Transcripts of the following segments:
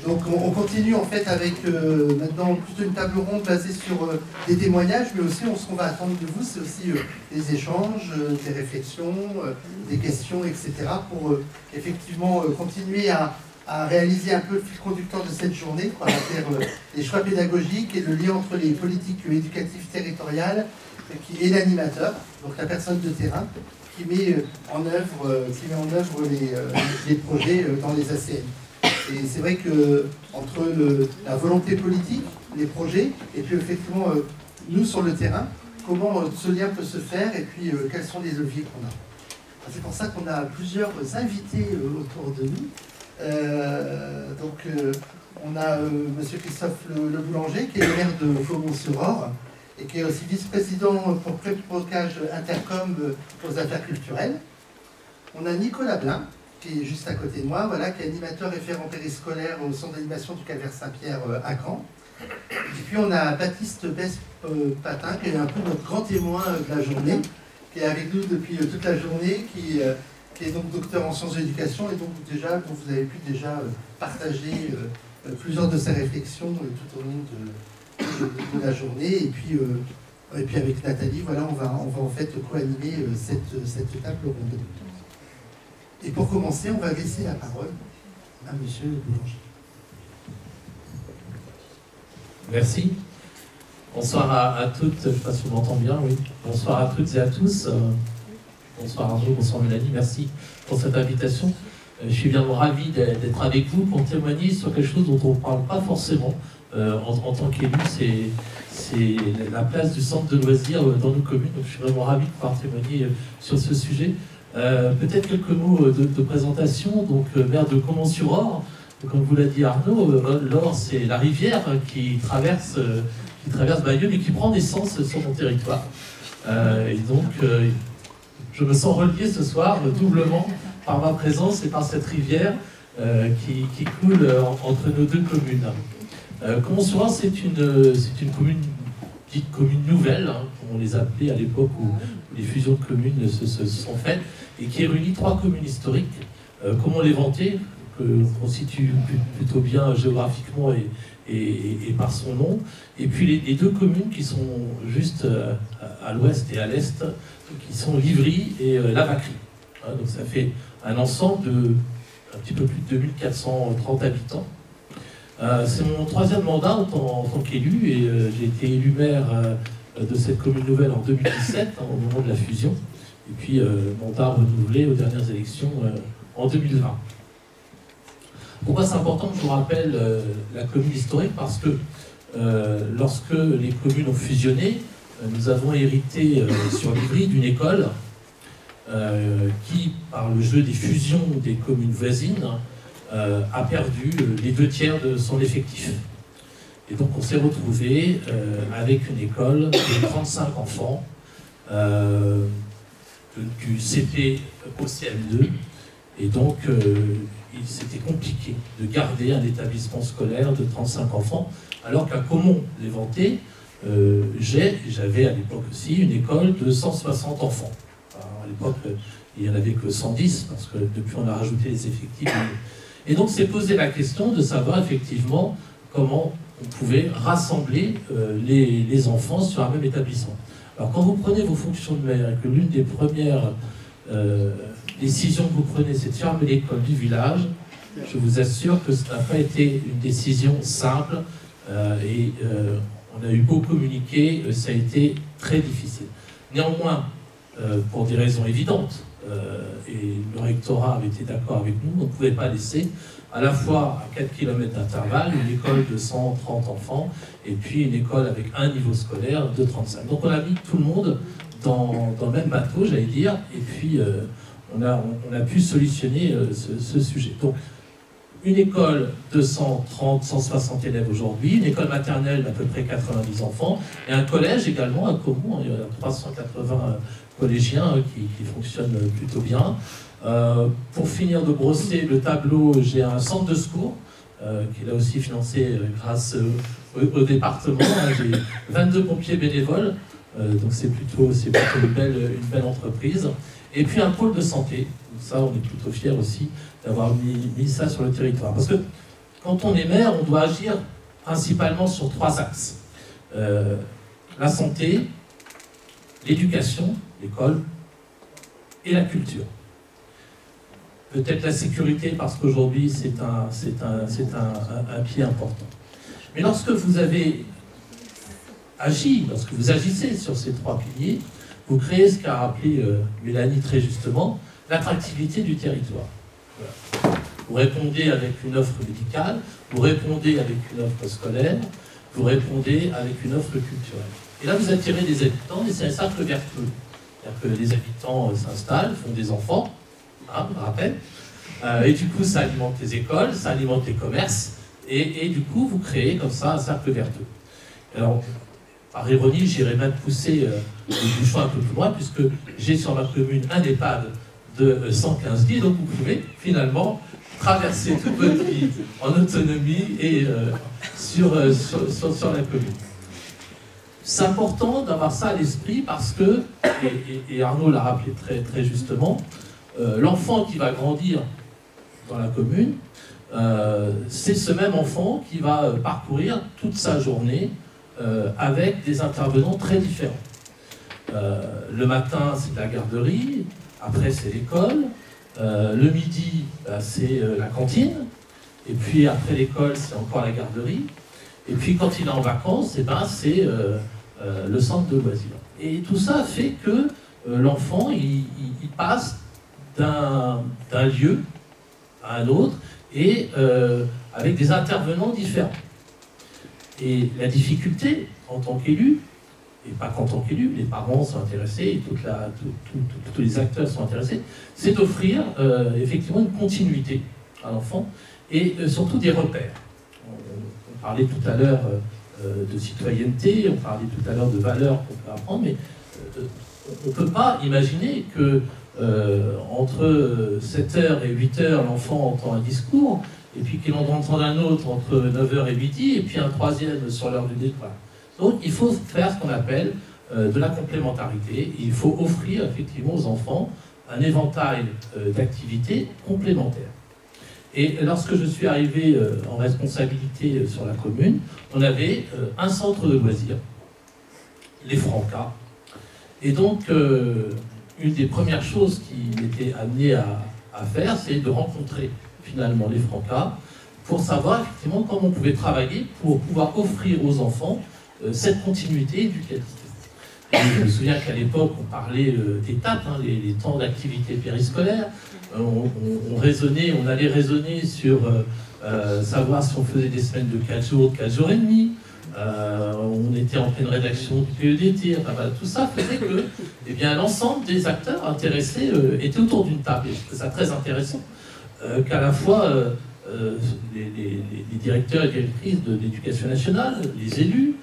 Donc on continue en fait avec maintenant plutôt une table ronde basée sur des témoignages, mais aussi ce qu'on va attendre de vous, c'est aussi des échanges, des réflexions, des questions, etc. pour effectivement continuer à réaliser un peu le fil conducteur de cette journée, à faire les choix pédagogiques et le lien entre les politiques éducatives territoriales et l'animateur, donc la personne de terrain, qui met en œuvre les projets dans les ACN. Et c'est vrai que entre la volonté politique, les projets, et puis effectivement nous sur le terrain, comment ce lien peut se faire et puis quels sont les leviers qu'on a. C'est pour ça qu'on a plusieurs invités autour de nous. On a Monsieur Christophe Le Boulanger, qui est le maire de Faubourg-sur-Orre et qui est aussi vice-président pour Pré-Bocage Intercom aux affaires culturelles. On a Nicolas Blin, qui est juste à côté de moi, voilà, qui est animateur référent périscolaire au centre d'animation du Calvaire Saint-Pierre à Caen. Et puis on a Baptiste Besse-Patin, qui est un peu notre grand témoin de la journée, qui est avec nous depuis toute la journée, qui est donc docteur en sciences de l'éducation et donc déjà, dont vous avez pu déjà partager plusieurs de ses réflexions tout au long de la journée. Et puis avec Nathalie, voilà, on va en fait co-animer cette table ronde. Et pour commencer, on va laisser la parole à Monsieur Boulanger. Merci. Bonsoir à toutes, je ne sais pas si vous m'entendez bien, oui. Bonsoir à toutes et à tous. Bonsoir Arnaud, bonsoir Mélanie, merci pour cette invitation. Je suis bien ravi d'être avec vous pour témoigner sur quelque chose dont on ne parle pas forcément en tant qu'élu, c'est la place du centre de loisirs dans nos communes. Donc je suis vraiment ravi de pouvoir témoigner sur ce sujet. Peut-être quelques mots de présentation. Donc, maire de Caumont-sur-Orre, comme vous l'a dit Arnaud, l'Orre, c'est la rivière qui traverse Bayonne et qui prend naissance sur mon territoire. Et donc, je me sens relié ce soir doublement par ma présence et par cette rivière qui coule entre nos deux communes. Caumont-sur-Orre, c'est une commune dite commune nouvelle, hein, comme on les appelait à l'époque où les fusions de communes se sont faites, et qui réunit trois communes historiques, comme on les vantait, qu'on situe plutôt bien géographiquement et par son nom, et puis les deux communes qui sont juste à l'ouest et à l'est, qui sont Livry et La Vacquerie. Hein, donc ça fait un ensemble de un petit peu plus de 2430 habitants. C'est mon troisième mandat en tant qu'élu, et j'ai été élu maire de cette commune nouvelle en 2017, hein, au moment de la fusion, et puis mandat renouvelé aux dernières élections en 2020. Pourquoi c'est important que je vous rappelle la commune historique? Parce que lorsque les communes ont fusionné, nous avons hérité sur Livry d'une école qui, par le jeu des fusions des communes voisines, a perdu les 2/3 de son effectif. Et donc on s'est retrouvé avec une école de 35 enfants, du CP au CM2, et donc c'était compliqué de garder un établissement scolaire de 35 enfants, alors qu'à Caumont-les-Ventés, j'avais à l'époque aussi une école de 160 enfants. Alors, à l'époque, il n'y en avait que 110, parce que depuis on a rajouté les effectifs. Et donc c'est posé la question de savoir effectivement comment on pouvait rassembler les enfants sur un même établissement. Alors quand vous prenez vos fonctions de maire et que l'une des premières décisions que vous prenez, c'est de fermer l'école du village, je vous assure que ça n'a pas été une décision simple et on a eu beau communiquer, ça a été très difficile. Néanmoins, pour des raisons évidentes, et le rectorat avait été d'accord avec nous, on ne pouvait pas laisser à la fois à 4 km d'intervalle une école de 130 enfants et puis une école avec un niveau scolaire de 35. Donc on a mis tout le monde dans le même bateau, j'allais dire, et puis on a pu solutionner ce sujet. Donc une école de 130, 160 élèves aujourd'hui, une école maternelle d'à peu près 90 enfants, et un collège également à Caumont, il y a 380 collégiens qui fonctionnent plutôt bien. Pour finir de brosser le tableau, j'ai un centre de secours qui est là aussi financé grâce au département. J'ai 22 pompiers bénévoles, donc c'est plutôt une belle entreprise. Et puis un pôle de santé, ça on est plutôt fiers aussi d'avoir mis ça sur le territoire. Parce que quand on est maire, on doit agir principalement sur 3 axes. La santé, l'éducation, l'école, et la culture. Peut-être la sécurité, parce qu'aujourd'hui, c'est un pied important. Mais lorsque vous avez agi, lorsque vous agissez sur ces 3 piliers, vous créez ce qu'a rappelé Mélanie très justement, l'attractivité du territoire. Voilà. Vous répondez avec une offre médicale, vous répondez avec une offre scolaire, vous répondez avec une offre culturelle. Et là, vous attirez des habitants, et c'est un cercle vertueux. C'est-à-dire que les habitants s'installent, font des enfants, hein, je rappelle, et du coup, ça alimente les écoles, ça alimente les commerces, et du coup, vous créez comme ça un cercle vertueux. Alors, par ironie, j'irais même pousser le bouchon un peu plus loin, puisque j'ai sur ma commune un EHPAD de 115 lits, donc vous pouvez finalement traverser toute votre vie en autonomie et sur la commune. C'est important d'avoir ça à l'esprit parce que, et Arnaud l'a rappelé très, très justement, l'enfant qui va grandir dans la commune, c'est ce même enfant qui va parcourir toute sa journée avec des intervenants très différents. Le matin, c'est la garderie, après c'est l'école, le midi, c'est la cantine, et puis après l'école, c'est encore la garderie, et puis quand il est en vacances, c'est le centre de loisirs. Et tout ça fait que l'enfant, il passe d'un lieu à un autre, et avec des intervenants différents. Et la difficulté, en tant qu'élu, et pas qu'en tant qu'élu, les parents sont intéressés, et tous les acteurs sont intéressés, c'est d'offrir effectivement une continuité à l'enfant, et surtout des repères. On parlait tout à l'heure de citoyenneté, on parlait tout à l'heure de valeurs qu'on peut apprendre, mais on ne peut pas imaginer que entre 7h et 8h, l'enfant entend un discours, et puis qu'il en entend un autre entre 9h et midi, et puis un troisième sur l'heure du départ. Donc il faut faire ce qu'on appelle de la complémentarité, et il faut offrir effectivement aux enfants un éventail d'activités complémentaires. Et lorsque je suis arrivé en responsabilité sur la commune, on avait un centre de loisirs, les Francas. Et donc, une des premières choses qui était amenée à faire, c'est de rencontrer finalement les Francas pour savoir effectivement comment on pouvait travailler pour pouvoir offrir aux enfants cette continuité éducative. Et je me souviens qu'à l'époque, on parlait d'étapes, hein, les temps d'activité périscolaire. On allait raisonner sur savoir si on faisait des semaines de 4 jours, 4 jours et demi. On était en pleine rédaction du PEDT. Enfin, voilà, tout ça faisait que l'ensemble des acteurs intéressés étaient autour d'une table. Et je trouvais ça très intéressant qu'à la fois les directeurs et directrices de l'éducation nationale, les élus,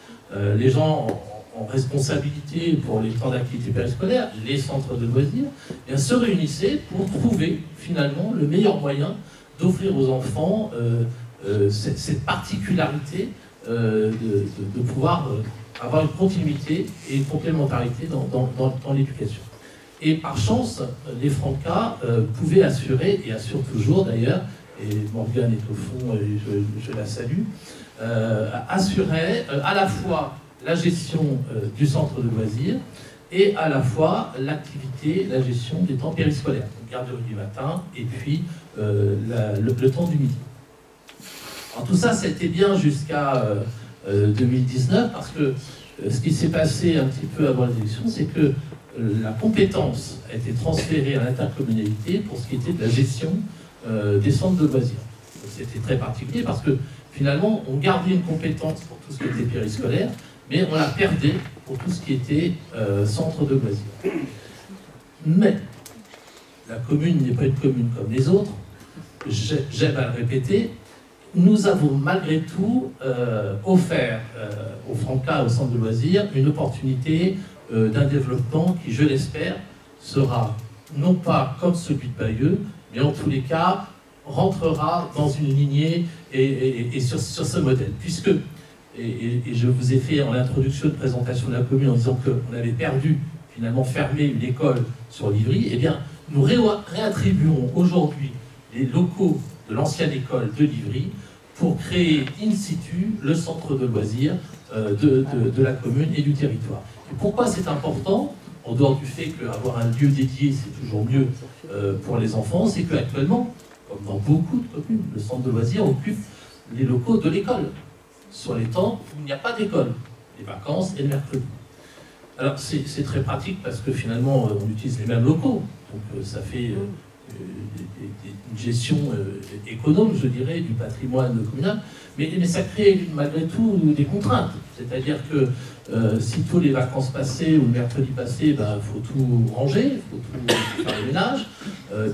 les gens en responsabilité pour les temps d'activité périscolaire, les centres de loisirs, se réunissaient pour trouver finalement le meilleur moyen d'offrir aux enfants cette particularité de pouvoir avoir une continuité et une complémentarité dans l'éducation. Et par chance, les Francas pouvaient assurer, et assurent toujours d'ailleurs, et Morgane est au fond, et je la salue, assuraient à la fois la gestion du centre de loisirs et à la fois l'activité, la gestion des temps périscolaires, donc garderie du matin et puis le temps du midi. Alors tout ça, c'était bien jusqu'à 2019 parce que ce qui s'est passé un petit peu avant les élections, c'est que la compétence a été transférée à l'intercommunalité pour ce qui était de la gestion des centres de loisirs. C'était très particulier parce que finalement, on gardait une compétence pour tout ce qui était périscolaire, mais on la perdait pour tout ce qui était centre de loisirs. Mais la commune n'est pas une commune comme les autres, j'aime à le répéter, nous avons malgré tout offert aux Francas, au centre de loisirs, une opportunité d'un développement qui, je l'espère, sera non pas comme celui de Bayeux, mais en tous les cas, rentrera dans une lignée et sur ce modèle. Puisque, et je vous ai fait en introduction de présentation de la commune en disant qu'on avait perdu, finalement fermé une école sur Livry, eh bien, nous réattribuons aujourd'hui les locaux de l'ancienne école de Livry pour créer in situ le centre de loisirs de la commune et du territoire. Et pourquoi c'est important, en dehors du fait qu'avoir un lieu dédié, c'est toujours mieux pour les enfants, c'est qu'actuellement, comme dans beaucoup de communes, le centre de loisirs occupe les locaux de l'école, sur les temps où il n'y a pas d'école, les vacances et le mercredi. Alors c'est très pratique parce que finalement on utilise les mêmes locaux, donc ça fait une gestion économe, je dirais, du patrimoine communal, mais ça crée malgré tout des contraintes. C'est-à-dire que si tous les vacances passées ou le mercredi passé, il faut tout ranger, il faut tout faire le ménage,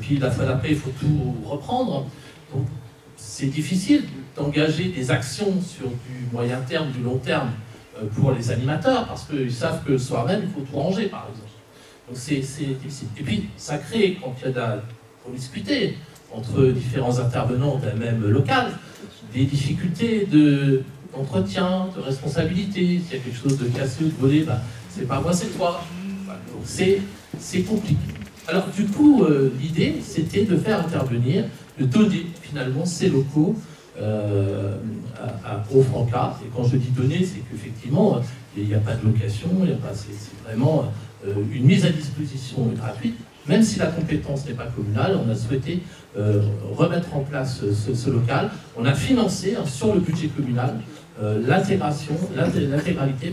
puis la fois d'après, il faut tout reprendre. Donc c'est difficile d'engager des actions sur du moyen terme, du long terme pour les animateurs, parce qu'ils savent que le soir même, il faut tout ranger, par exemple. Donc c'est difficile. Et puis, ça crée, quand il y a de la promiscuité entre différents intervenants d'un même local, des difficultés d'entretien, de responsabilité. S'il y a quelque chose de cassé ou de volé, c'est pas moi, c'est toi. Donc c'est compliqué. Alors du coup, l'idée, c'était de faire intervenir, de donner finalement ces locaux au Franca. Et quand je dis donner, c'est qu'effectivement, il n'y a pas de location, c'est vraiment une mise à disposition gratuite. Même si la compétence n'est pas communale, on a souhaité remettre en place ce local. On a financé sur le budget communal l'intégralité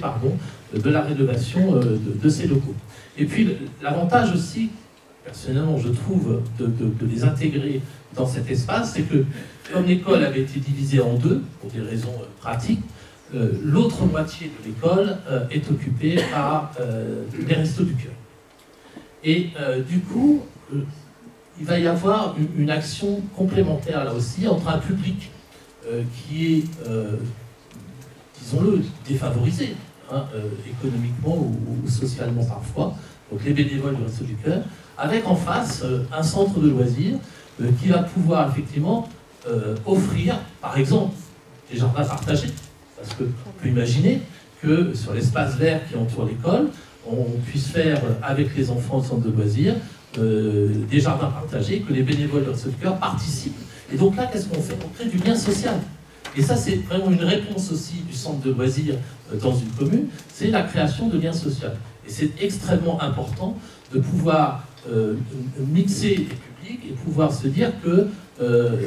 de la rénovation de ces locaux. Et puis l'avantage aussi, personnellement je trouve, de les intégrer dans cet espace, c'est que comme l'école avait été divisée en deux, pour des raisons pratiques, l'autre moitié de l'école est occupée par les Restos du Cœur. Et du coup, il va y avoir une action complémentaire là aussi entre un public qui est, disons-le, défavorisé, économiquement ou socialement parfois, donc les bénévoles du Resto du Cœur, avec en face un centre de loisirs qui va pouvoir effectivement offrir, par exemple, des jardins partagés, parce qu'on peut imaginer que sur l'espace vert qui entoure l'école, on puisse faire avec les enfants au centre de loisirs des jardins partagés, que les bénévoles de Resto du Cœur participent. Et donc là, qu'est-ce qu'on fait? On crée du lien social. Et ça, c'est vraiment une réponse aussi du centre de loisirs dans une commune, c'est la création de liens sociaux. Et c'est extrêmement important de pouvoir mixer les publics et pouvoir se dire que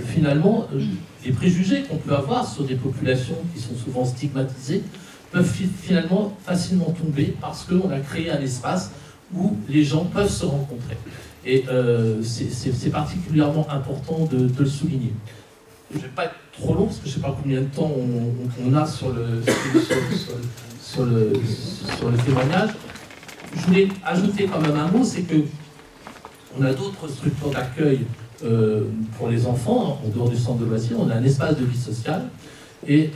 finalement, les préjugés qu'on peut avoir sur des populations qui sont souvent stigmatisées peuvent finalement facilement tomber parce qu'on a créé un espace où les gens peuvent se rencontrer. Et c'est particulièrement important de le souligner. Je ne vais pas être trop long parce que je ne sais pas combien de temps on a sur le témoignage. Je voulais ajouter quand même un mot, c'est que on a d'autres structures d'accueil pour les enfants, en dehors du centre de loisirs. On a un espace de vie sociale. Et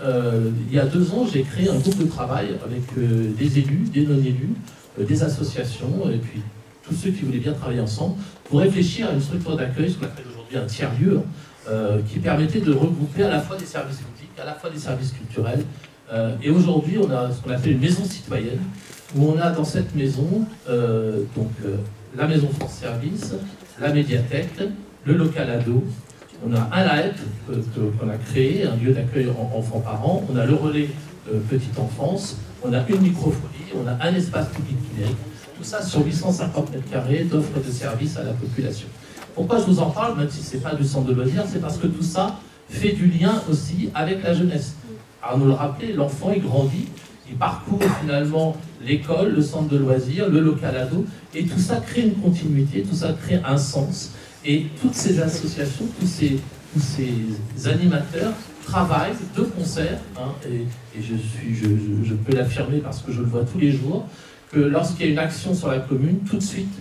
il y a 2 ans, j'ai créé un groupe de travail avec des élus, des non-élus, des associations, et puis tous ceux qui voulaient bien travailler ensemble, pour réfléchir à une structure d'accueil, ce qu'on appelle aujourd'hui un tiers-lieu, qui permettait de regrouper à la fois des services publics, à la fois des services culturels. Et aujourd'hui, on a ce qu'on appelle une maison citoyenne, où on a dans cette maison la maison France Service, la médiathèque, le local ado, on a un LAEP qu'on a créé, un lieu d'accueil enfants-parents, on a le relais petite enfance, on a une microfolie, on a un espace public numérique, tout ça sur 850 m² d'offres de services à la population. Pourquoi je vous en parle, même si ce n'est pas du centre de loisirs, c'est parce que tout ça fait du lien aussi avec la jeunesse. Alors nous le rappeler, l'enfant il grandit, il parcourt finalement l'école, le centre de loisirs, le local ado, et tout ça crée une continuité, tout ça crée un sens. Et toutes ces associations, tous ces animateurs travaillent de concert, et je peux l'affirmer parce que je le vois tous les jours, que lorsqu'il y a une action sur la commune, tout de suite,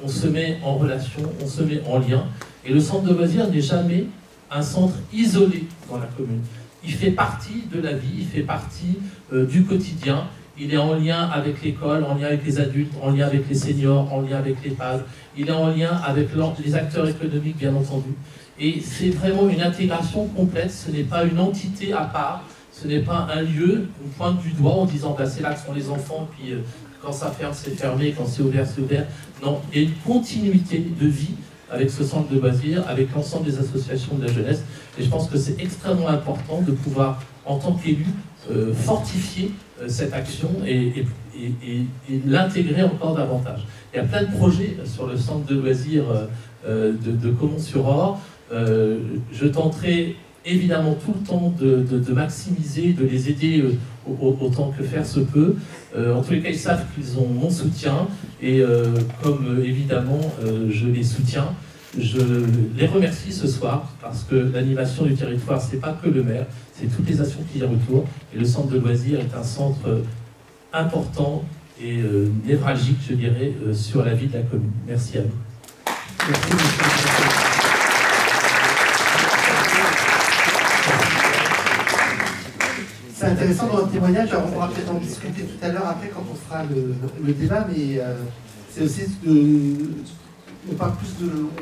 on se met en relation, on se met en lien. Et le centre de loisirs n'est jamais un centre isolé dans la commune. Il fait partie de la vie, il fait partie du quotidien. Il est en lien avec l'école, en lien avec les adultes, en lien avec les seniors, en lien avec les PAD. Il est en lien avec les acteurs économiques, bien entendu. Et c'est vraiment une intégration complète. Ce n'est pas une entité à part. Ce n'est pas un lieu, on pointe du doigt en disant c'est là que sont les enfants, puis quand ça ferme, c'est fermé, quand c'est ouvert, c'est ouvert. Non, il y a une continuité de vie avec ce centre de loisirs, avec l'ensemble des associations de la jeunesse. Et je pense que c'est extrêmement important de pouvoir, en tant qu'élu, fortifier cette action et l'intégrer encore davantage. Il y a plein de projets sur le centre de loisirs de Caumont-sur-Orre. Je tenterai évidemment tout le temps de maximiser, de les aider autant que faire se peut. En tous les cas, ils savent qu'ils ont mon soutien et comme évidemment je les soutiens, je les remercie ce soir parce que l'animation du territoire, c'est pas que le maire, c'est toutes les actions qui y retournent. Et le centre de loisirs est un centre important et névralgique, je dirais, sur la vie de la commune. Merci à vous. Merci, monsieur. C'est intéressant dans votre témoignage, alors on pourra peut-être en discuter tout à l'heure après quand on fera le débat, mais c'est aussi on parle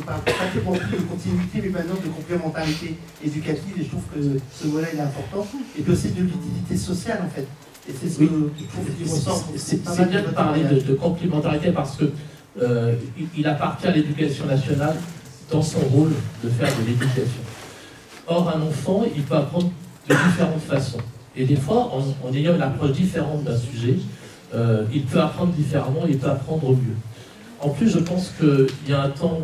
pas tellement plus de continuité, mais maintenant de complémentarité éducative, et je trouve que ce volet est important, et puis aussi de l'utilité sociale en fait. Et c'est ce que je trouve qu'il ressort. C'est bien de parler de complémentarité parce que il appartient à l'éducation nationale dans son rôle de faire de l'éducation. Or, un enfant, il peut apprendre de différentes façons. Et des fois, en ayant une approche différente d'un sujet, il peut apprendre différemment, il peut apprendre mieux. En plus, je pense qu'il y a un temps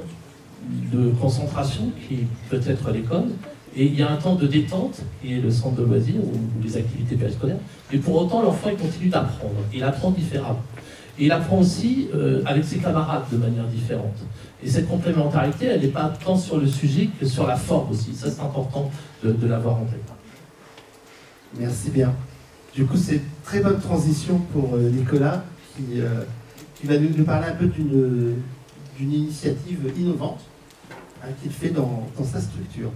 de concentration qui peut être à l'école, et il y a un temps de détente qui est le centre de loisirs ou les activités périscolaires. Et pour autant, l'enfant, il continue d'apprendre. Il apprend différemment. Et il apprend aussi avec ses camarades de manière différente. Et cette complémentarité, elle n'est pas tant sur le sujet que sur la forme aussi. Ça, c'est important de l'avoir en tête. Merci bien. Du coup, c'est une très bonne transition pour Nicolas, qui va nous parler un peu d'une initiative innovante qu'il fait dans sa structure.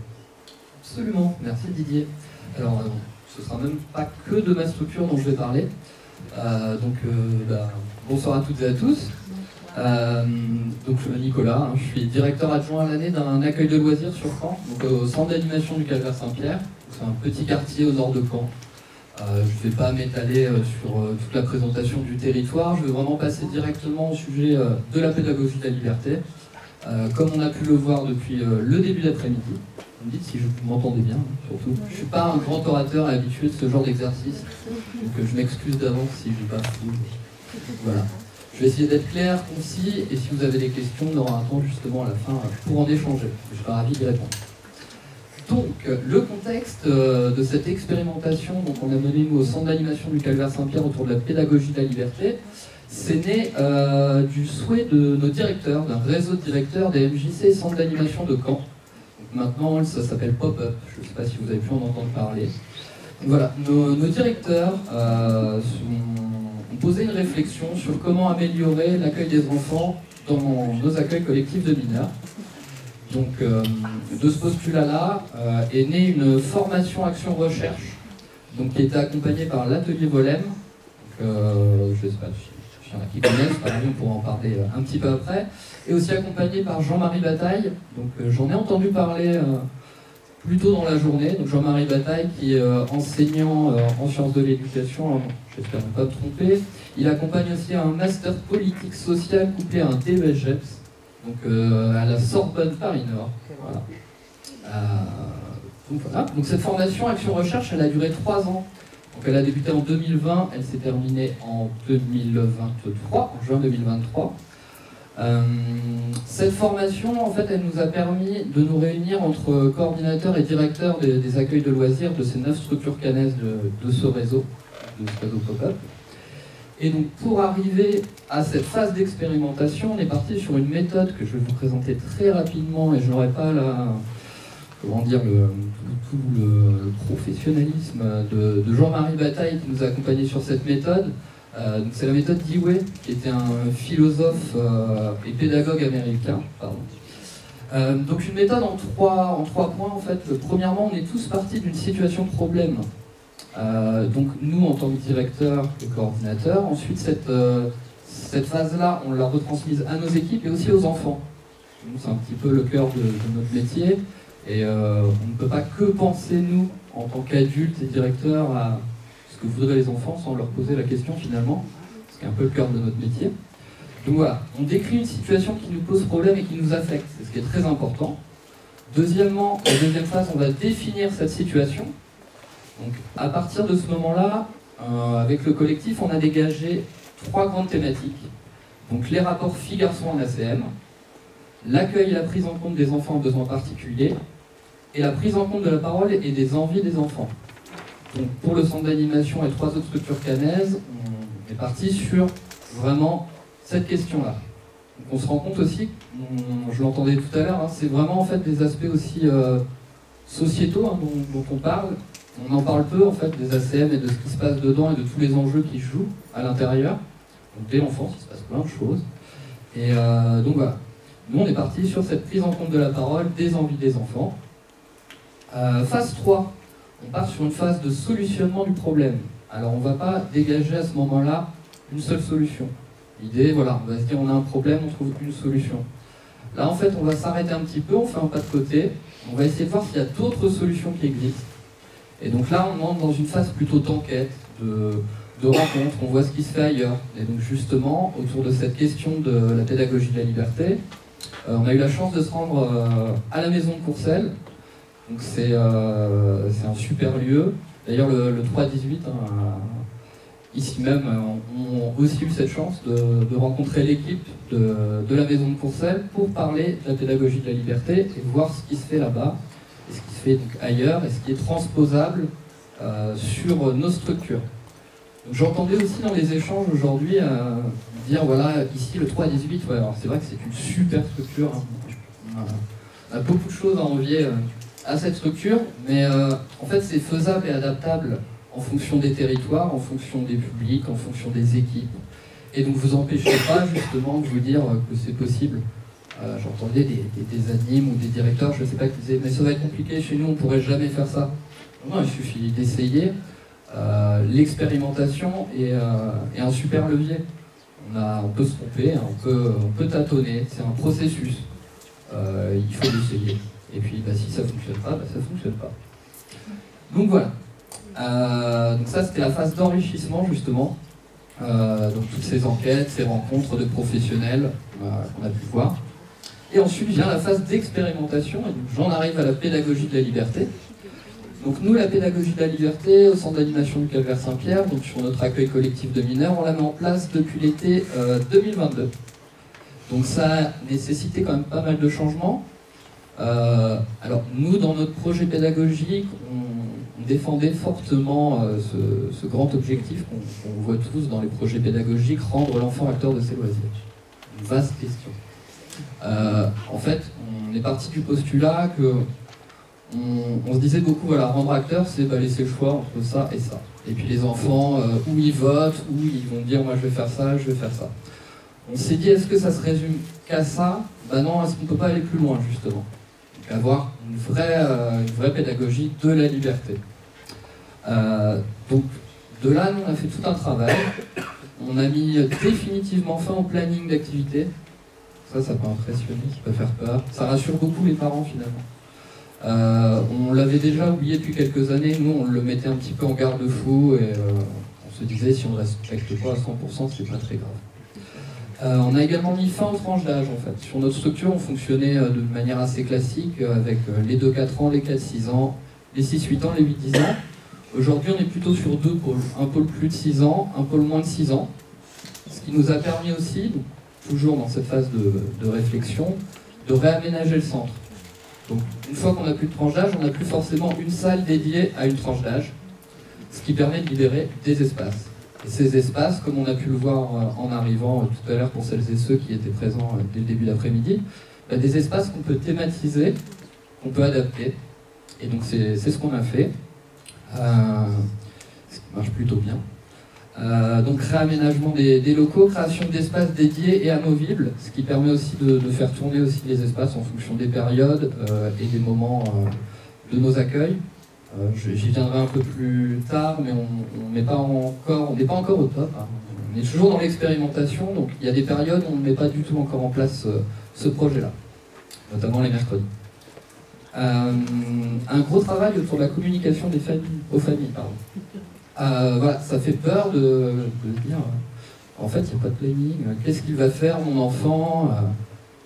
Absolument, merci Didier. Alors, ce ne sera même pas que de ma structure dont je vais parler. Bonsoir à toutes et à tous. Donc, je m'appelle Nicolas, je suis directeur adjoint à l'année d'un accueil de loisirs sur Caen, donc au centre d'animation du Calvaire Saint-Pierre. C'est un petit quartier au nord de Caen. Je ne vais pas m'étaler sur toute la présentation du territoire, je vais vraiment passer directement au sujet de la pédagogie de la liberté. Comme on a pu le voir depuis le début d'après-midi, vous me dites si vous m'entendez bien, surtout. Je ne suis pas un grand orateur habitué de ce genre d'exercice, donc je m'excuse d'avance si je ne vais pas fou. Voilà. Je vais essayer d'être clair, concis, et si vous avez des questions, on aura un temps justement à la fin pour en échanger. Je serai ravi d'y répondre. Donc, le contexte de cette expérimentation qu'on a menée nous au centre d'animation du Calvaire Saint-Pierre autour de la pédagogie de la liberté, c'est né du souhait de nos directeurs, d'un réseau de directeurs des MJC Centre d'animation de Caen. Donc, maintenant, ça s'appelle Pop-Up, je ne sais pas si vous avez pu en entendre parler. Donc, voilà, nos directeurs ont posé une réflexion sur comment améliorer l'accueil des enfants dans nos accueils collectifs de mineurs. Donc, de ce postulat-là est née une formation action-recherche, donc qui a été accompagnée par l'atelier Volem. Je ne sais pas s'il y en a qui connaissent, par exemple, on pourra en parler un petit peu après. Et aussi accompagnée par Jean-Marie Bataille. Donc, j'en ai entendu parler plus tôt dans la journée. Donc, Jean-Marie Bataille, qui est enseignant en sciences de l'éducation, j'espère ne pas me tromper. Il accompagne aussi un master politique social couplé à un DESGEPS. Donc à la Sorbonne Paris-Nord. Voilà. Donc cette formation Action Recherche, elle a duré 3 ans. Donc elle a débuté en 2020, elle s'est terminée en 2023, en juin 2023. Cette formation, en fait, elle nous a permis de nous réunir entre coordinateurs et directeurs des accueils de loisirs de ces 9 structures cannaises de ce réseau Pop-Up. Et donc pour arriver à cette phase d'expérimentation, on est parti sur une méthode que je vais vous présenter très rapidement, et je n'aurai pas tout le professionnalisme de Jean-Marie Bataille qui nous a accompagnés sur cette méthode. C'est la méthode Dewey, qui était un philosophe et pédagogue américain. Donc une méthode en trois points en fait. Premièrement, on est tous partis d'une situation problème. Donc nous en tant que directeur et coordinateur, ensuite cette phase-là, on l'a retransmise à nos équipes et aussi aux enfants. C'est un petit peu le cœur de notre métier, et on ne peut pas que penser, nous, en tant qu'adultes et directeurs, à ce que voudraient les enfants sans leur poser la question finalement, ce qui est un peu le cœur de notre métier. Donc voilà, on décrit une situation qui nous pose problème et qui nous affecte, c'est ce qui est très important. Deuxièmement, la deuxième phase, on va définir cette situation. Donc à partir de ce moment-là, avec le collectif, on a dégagé 3 grandes thématiques. Donc les rapports filles-garçons en ACM, l'accueil et la prise en compte des enfants en besoins particuliers, et la prise en compte de la parole et des envies des enfants. Donc pour le centre d'animation et 3 autres structures cannaises, on est parti sur vraiment cette question-là. On se rend compte aussi, je l'entendais tout à l'heure, hein, c'est vraiment en fait des aspects aussi sociétaux hein, dont on parle. On en parle peu en fait des ACM et de ce qui se passe dedans et de tous les enjeux qui se jouent à l'intérieur. Donc dès l'enfance, il se passe plein de choses. Et donc voilà, nous on est parti sur cette prise en compte de la parole, des envies des enfants. Phase 3, on part sur une phase de solutionnement du problème. Alors on ne va pas dégager à ce moment-là une seule solution. L'idée, voilà, on va se dire on a un problème, on trouve une solution. Là en fait on va s'arrêter un petit peu, on fait un pas de côté, on va essayer de voir s'il y a d'autres solutions qui existent. Et donc là on entre dans une phase plutôt d'enquête, de rencontre, on voit ce qui se fait ailleurs. Et donc justement, autour de cette question de la pédagogie de la liberté, on a eu la chance de se rendre à la maison de Courcelles. Donc c'est un super lieu. D'ailleurs le 3-18, ici même, ont aussi eu cette chance de rencontrer l'équipe de la maison de Courcelles pour parler de la pédagogie de la liberté et voir ce qui se fait là-bas, et ce qui se fait donc ailleurs, et ce qui est transposable sur nos structures. J'entendais aussi dans les échanges aujourd'hui dire voilà, ici le 3-18, ouais, alors c'est vrai que c'est une super structure, hein. On a beaucoup de choses à envier à cette structure, mais en fait c'est faisable et adaptable en fonction des territoires, en fonction des publics, en fonction des équipes. Et donc vous empêchez pas justement de vous dire que c'est possible. J'entendais des animes ou des directeurs, je ne sais pas, qui disaient mais ça va être compliqué, chez nous on ne pourrait jamais faire ça. Non, il suffit d'essayer. L'expérimentation est un super levier. On peut se tromper, on peut tâtonner, c'est un processus. Il faut l'essayer. Et puis si ça ne fonctionne pas, ça ne fonctionne pas. Donc voilà. Donc ça c'était la phase d'enrichissement justement. Donc toutes ces enquêtes, ces rencontres de professionnels qu'on a pu voir. Et ensuite vient la phase d'expérimentation, et donc j'en arrive à la pédagogie de la liberté. Donc nous, la pédagogie de la liberté, au centre d'animation du Calvaire-Saint-Pierre, donc sur notre accueil collectif de mineurs, on la met en place depuis l'été 2022. Donc ça a nécessité quand même pas mal de changements. Alors nous, dans notre projet pédagogique, on défendait fortement ce grand objectif qu'on voit tous dans les projets pédagogiques, rendre l'enfant acteur de ses loisirs. Une vaste question. En fait, on est parti du postulat que on se disait beaucoup, voilà, rendre acteur, c'est laisser le choix entre ça et ça. Et puis les enfants, où ils votent, où ils vont dire, moi je vais faire ça, je vais faire ça. On s'est dit, est-ce que ça se résume qu'à ça? Non, est-ce qu'on ne peut pas aller plus loin, justement? Donc, avoir une vraie pédagogie de la liberté. Donc, de là, nous, on a fait tout un travail. On a mis définitivement fin au planning d'activité. Ça peut impressionner, ça peut faire peur. Ça rassure beaucoup les parents, finalement. On l'avait déjà oublié depuis quelques années, nous on le mettait un petit peu en garde-fou et on se disait si on ne respecte pas à 100% c'est pas très grave. On a également mis fin aux tranches d'âge en fait. Sur notre structure on fonctionnait de manière assez classique avec les 2-4 ans, les 4-6 ans, les 6-8 ans, les 8-10 ans. Aujourd'hui on est plutôt sur 2 pôles, un pôle plus de 6 ans, un pôle moins de 6 ans. Ce qui nous a permis aussi, donc, toujours dans cette phase de réflexion, de réaménager le centre. Donc, une fois qu'on n'a plus de tranche d'âge, on n'a plus forcément une salle dédiée à une tranche d'âge, ce qui permet de libérer des espaces. Et ces espaces, comme on a pu le voir en arrivant tout à l'heure pour celles et ceux qui étaient présents dès le début d'après-midi, des espaces qu'on peut thématiser, qu'on peut adapter. Et donc c'est ce qu'on a fait, ce qui marche plutôt bien. Donc réaménagement des locaux, création d'espaces dédiés et amovibles, ce qui permet aussi de faire tourner aussi les espaces en fonction des périodes et des moments de nos accueils. J'y viendrai un peu plus tard, mais on n'est pas encore au top. Hein. On est toujours dans l'expérimentation, donc il y a des périodes où on ne met pas du tout encore en place ce projet-là, notamment les mercredis. Un gros travail autour de la communication aux familles. Voilà, ça fait peur de dire En fait, il n'y a pas de planning. Qu'est-ce qu'il va faire, mon enfant?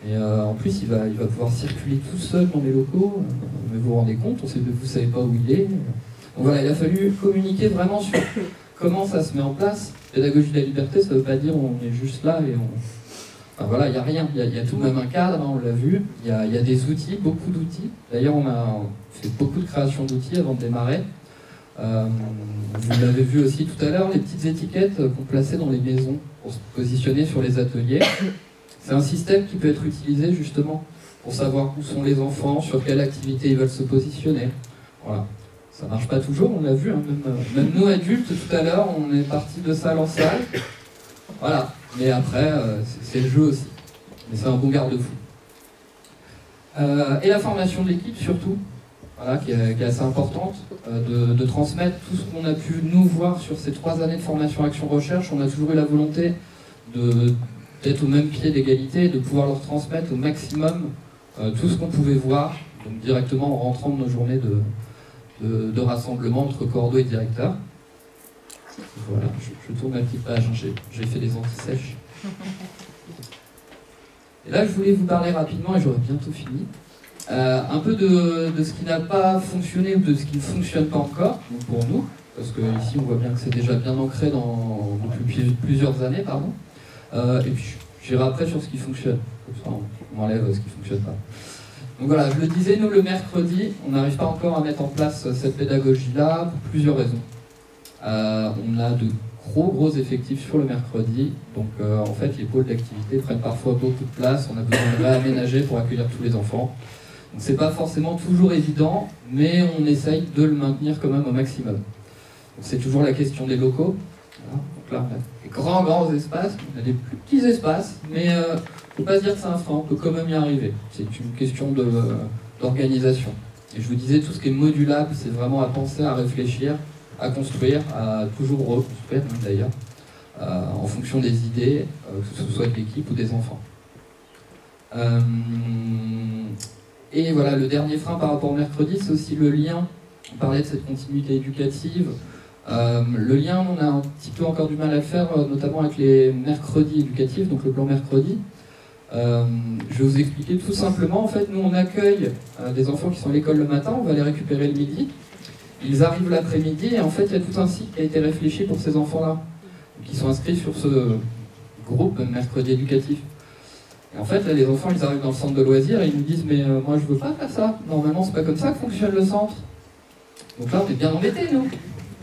Et en plus, il va pouvoir circuler tout seul dans les locaux. Mais vous vous rendez compte, vous ne savez pas où il est. Donc voilà, il a fallu communiquer vraiment sur comment ça se met en place. Pédagogie de la liberté, ça ne veut pas dire on est juste là et on... Enfin voilà, il n'y a rien. Il y a tout de même un cadre, hein, on l'a vu. Il y a des outils, beaucoup d'outils. D'ailleurs, on a fait beaucoup de création d'outils avant de démarrer. Vous l'avez vu aussi tout à l'heure, les petites étiquettes qu'on plaçait dans les maisons pour se positionner sur les ateliers. C'est un système qui peut être utilisé justement pour savoir où sont les enfants, sur quelle activité ils veulent se positionner. Voilà. Ça marche pas toujours, on l'a vu, hein, même nous adultes, tout à l'heure, on est parti de salle en salle. Voilà. Mais après, c'est le jeu aussi. Mais c'est un bon garde-fou. Et la formation de l'équipe surtout, voilà, qui est assez importante, de transmettre tout ce qu'on a pu nous voir sur ces 3 années de formation Action Recherche. On a toujours eu la volonté d'être au même pied d'égalité, de pouvoir leur transmettre au maximum tout ce qu'on pouvait voir, donc directement en rentrant de nos journées de rassemblement entre cordeaux et directeurs. Voilà, je tourne ma petite page, hein, j'ai fait des anti-sèches. Et là, je voulais vous parler rapidement, et j'aurai bientôt fini, un peu de ce qui n'a pas fonctionné ou de ce qui ne fonctionne pas encore, donc pour nous, parce que ici on voit bien que c'est déjà bien ancré depuis plusieurs années, pardon. Et puis j'irai après sur ce qui fonctionne, comme ça on enlève ce qui ne fonctionne pas. Donc voilà, je le disais, nous le mercredi, on n'arrive pas encore à mettre en place cette pédagogie-là pour plusieurs raisons. On a de gros effectifs sur le mercredi, donc en fait les pôles d'activité prennent parfois beaucoup de place, on a besoin de réaménager pour accueillir tous les enfants. Donc c'est pas forcément toujours évident, mais on essaye de le maintenir quand même au maximum. C'est toujours la question des locaux. Voilà. Donc là, on a des grands espaces, on a des plus petits espaces, mais il ne faut pas se dire que c'est un frein, on peut quand même y arriver. C'est une question d'organisation. Et je vous disais, tout ce qui est modulable, c'est vraiment à penser, à réfléchir, à construire, à toujours reconstruire même d'ailleurs, en fonction des idées, que ce soit de l'équipe ou des enfants. Et voilà, le dernier frein par rapport au mercredi, c'est aussi le lien. On parlait de cette continuité éducative. Le lien, on a un petit peu encore du mal à le faire, notamment avec les mercredis éducatifs, donc le plan mercredi. Je vais vous expliquer tout simplement. En fait, nous, on accueille des enfants qui sont à l'école le matin, on va les récupérer le midi. Ils arrivent l'après-midi et en fait, il y a tout un cycle qui a été réfléchi pour ces enfants-là, qui sont inscrits sur ce groupe mercredi éducatif. Et en fait, là, les enfants, ils arrivent dans le centre de loisirs et ils nous disent « mais moi, je veux pas faire ça. Normalement, c'est pas comme ça que fonctionne le centre. » Donc là, on est bien embêtés, nous.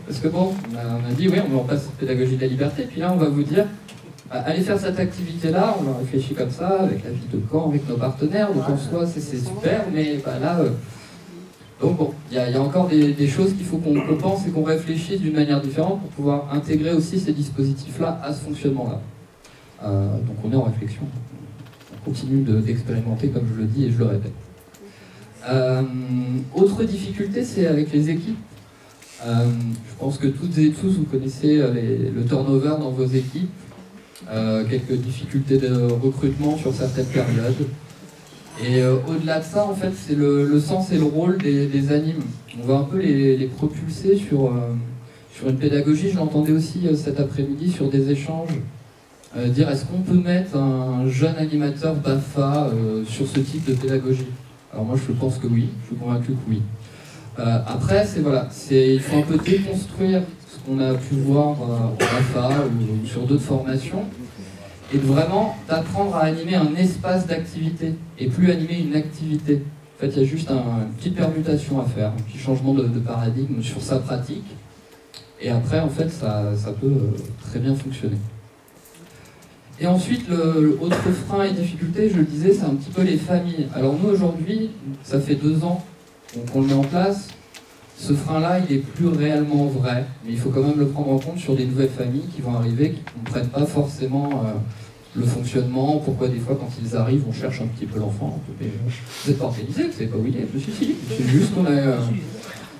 Parce que bon, on a dit « oui, on met en place cette pédagogie de la liberté. » Puis là, on va vous dire « allez faire cette activité-là. » On a réfléchi comme ça, avec la ville de Caen, avec nos partenaires. Donc en soi, c'est super, mais là... Donc bon, il y a encore des choses qu'il faut qu'on pense et qu'on réfléchisse d'une manière différente pour pouvoir intégrer aussi ces dispositifs-là à ce fonctionnement-là. Donc on est en réflexion. On continue d'expérimenter, comme je le dis et je le répète. Autre difficulté, c'est avec les équipes. Je pense que toutes et tous, vous connaissez le turnover dans vos équipes. Quelques difficultés de recrutement sur certaines périodes. Et au-delà de ça, en fait, c'est le sens et le rôle des animes. On va un peu les propulser sur une pédagogie. Je l'entendais aussi cet après-midi sur des échanges. Dire est-ce qu'on peut mettre un jeune animateur BAFA sur ce type de pédagogie? Alors moi, je pense que oui. Je suis convaincu que oui. Après, il faut un peu déconstruire ce qu'on a pu voir en BAFA ou sur d'autres formations. Et vraiment d'apprendre à animer un espace d'activité et plus animer une activité. En fait, il y a juste une petite permutation à faire, un petit changement de paradigme sur sa pratique. Et après, en fait, ça peut très bien fonctionner. Et ensuite, l'autre frein et difficulté, je le disais, c'est un petit peu les familles. Alors nous, aujourd'hui, ça fait 2 ans qu'on le met en place. Ce frein-là, il est plus réellement vrai, mais il faut quand même le prendre en compte sur des nouvelles familles qui vont arriver, qui ne comprennent pas forcément le fonctionnement, pourquoi des fois quand ils arrivent, on cherche un petit peu l'enfant. Vous n'êtes pas organisé, vous savez pas où il est, monsieur si, c'est juste qu'on a...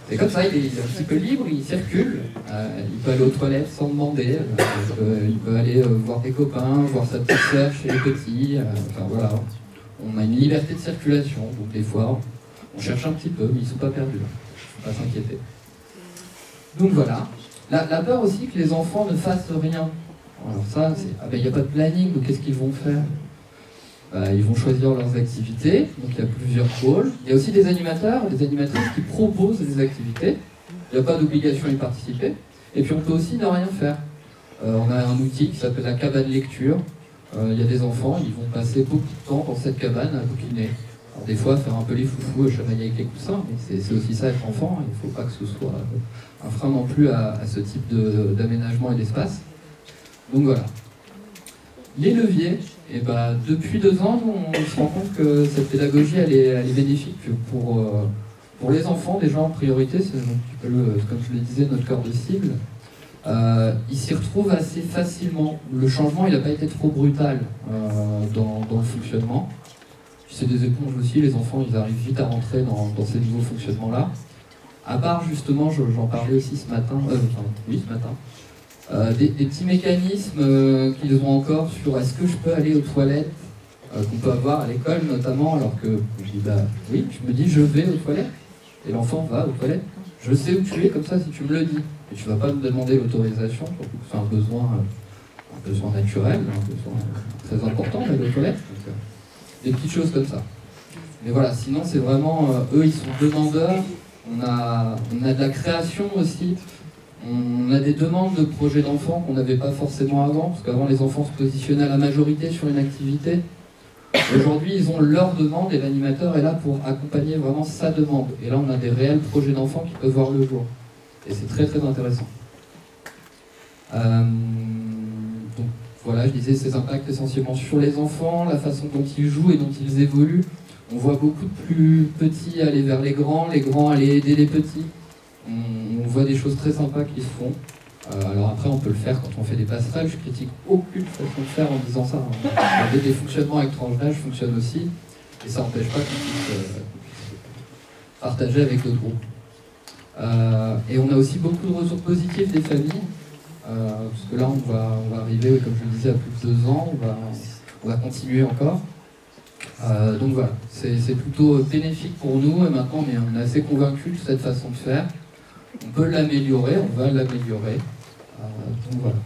c'est comme ça, il est un petit peu libre, il circule, il peut aller aux toilettes sans demander, il peut aller voir des copains, voir sa petite sœur chez les petits, enfin voilà. On a une liberté de circulation, donc des fois, on cherche un petit peu, mais ils ne sont pas perdus. Pas s'inquiéter. Donc voilà. La peur aussi que les enfants ne fassent rien. Alors ça, c'est ah ben il n'y a pas de planning, donc qu'est-ce qu'ils vont faire? Ils vont choisir leurs activités, donc il y a plusieurs pôles. Il y a aussi des animateurs, des animatrices qui proposent des activités. Il n'y a pas d'obligation à y participer. Et puis on peut aussi ne rien faire. On a un outil qui s'appelle la cabane lecture. Il y a des enfants, ils vont passer beaucoup de temps dans cette cabane à bouquiner. Alors des fois, faire un peu les foufous, chamailler avec les coussins, mais c'est aussi ça être enfant. Il ne faut pas que ce soit un frein non plus à ce type d'aménagement et d'espace. Donc voilà. Les leviers, et depuis 2 ans, on se rend compte que cette pédagogie elle est bénéfique pour les enfants déjà en priorité, c'est un petit peu comme je le disais, notre cœur de cible. Ils s'y retrouvent assez facilement. Le changement il n'a pas été trop brutal dans le fonctionnement. C'est des éponges aussi, les enfants ils arrivent vite à rentrer dans ces nouveaux fonctionnements-là. À part justement, j'en parlais aussi ce matin, des petits mécanismes qu'ils ont encore sur est-ce que je peux aller aux toilettes, qu'on peut avoir à l'école notamment, alors que je dis oui, je me dis je vais aux toilettes, et l'enfant va aux toilettes, je sais où tu es comme ça si tu me le dis, et tu vas pas me demander l'autorisation, surtout que c'est un besoin naturel, un besoin très important d'aller aux toilettes, donc, des petites choses comme ça. Mais voilà, sinon c'est vraiment, eux ils sont demandeurs, on a de la création aussi. On a des demandes de projets d'enfants qu'on n'avait pas forcément avant, parce qu'avant les enfants se positionnaient à la majorité sur une activité. Aujourd'hui, ils ont leur demande et l'animateur est là pour accompagner vraiment sa demande. Et là, on a des réels projets d'enfants qui peuvent voir le jour. Et c'est très très intéressant. Donc voilà, je disais ces impacts essentiellement sur les enfants, la façon dont ils jouent et dont ils évoluent. On voit beaucoup de plus petits aller vers les grands aller aider les petits. On voit des choses très sympas qui se font. Alors après, on peut le faire quand on fait des passerelles. Je critique aucune façon de faire en disant ça. Des fonctionnements avec tranche d'âge fonctionnent aussi. Et ça n'empêche pas qu'on puisse partager avec d'autres groupes. Et on a aussi beaucoup de retours positifs des familles. Parce que là, on va arriver, comme je le disais, à plus de 2 ans. On va continuer encore. Donc voilà, c'est plutôt bénéfique pour nous. Et maintenant, on est assez convaincus de cette façon de faire. On peut l'améliorer, on va l'améliorer. Donc voilà.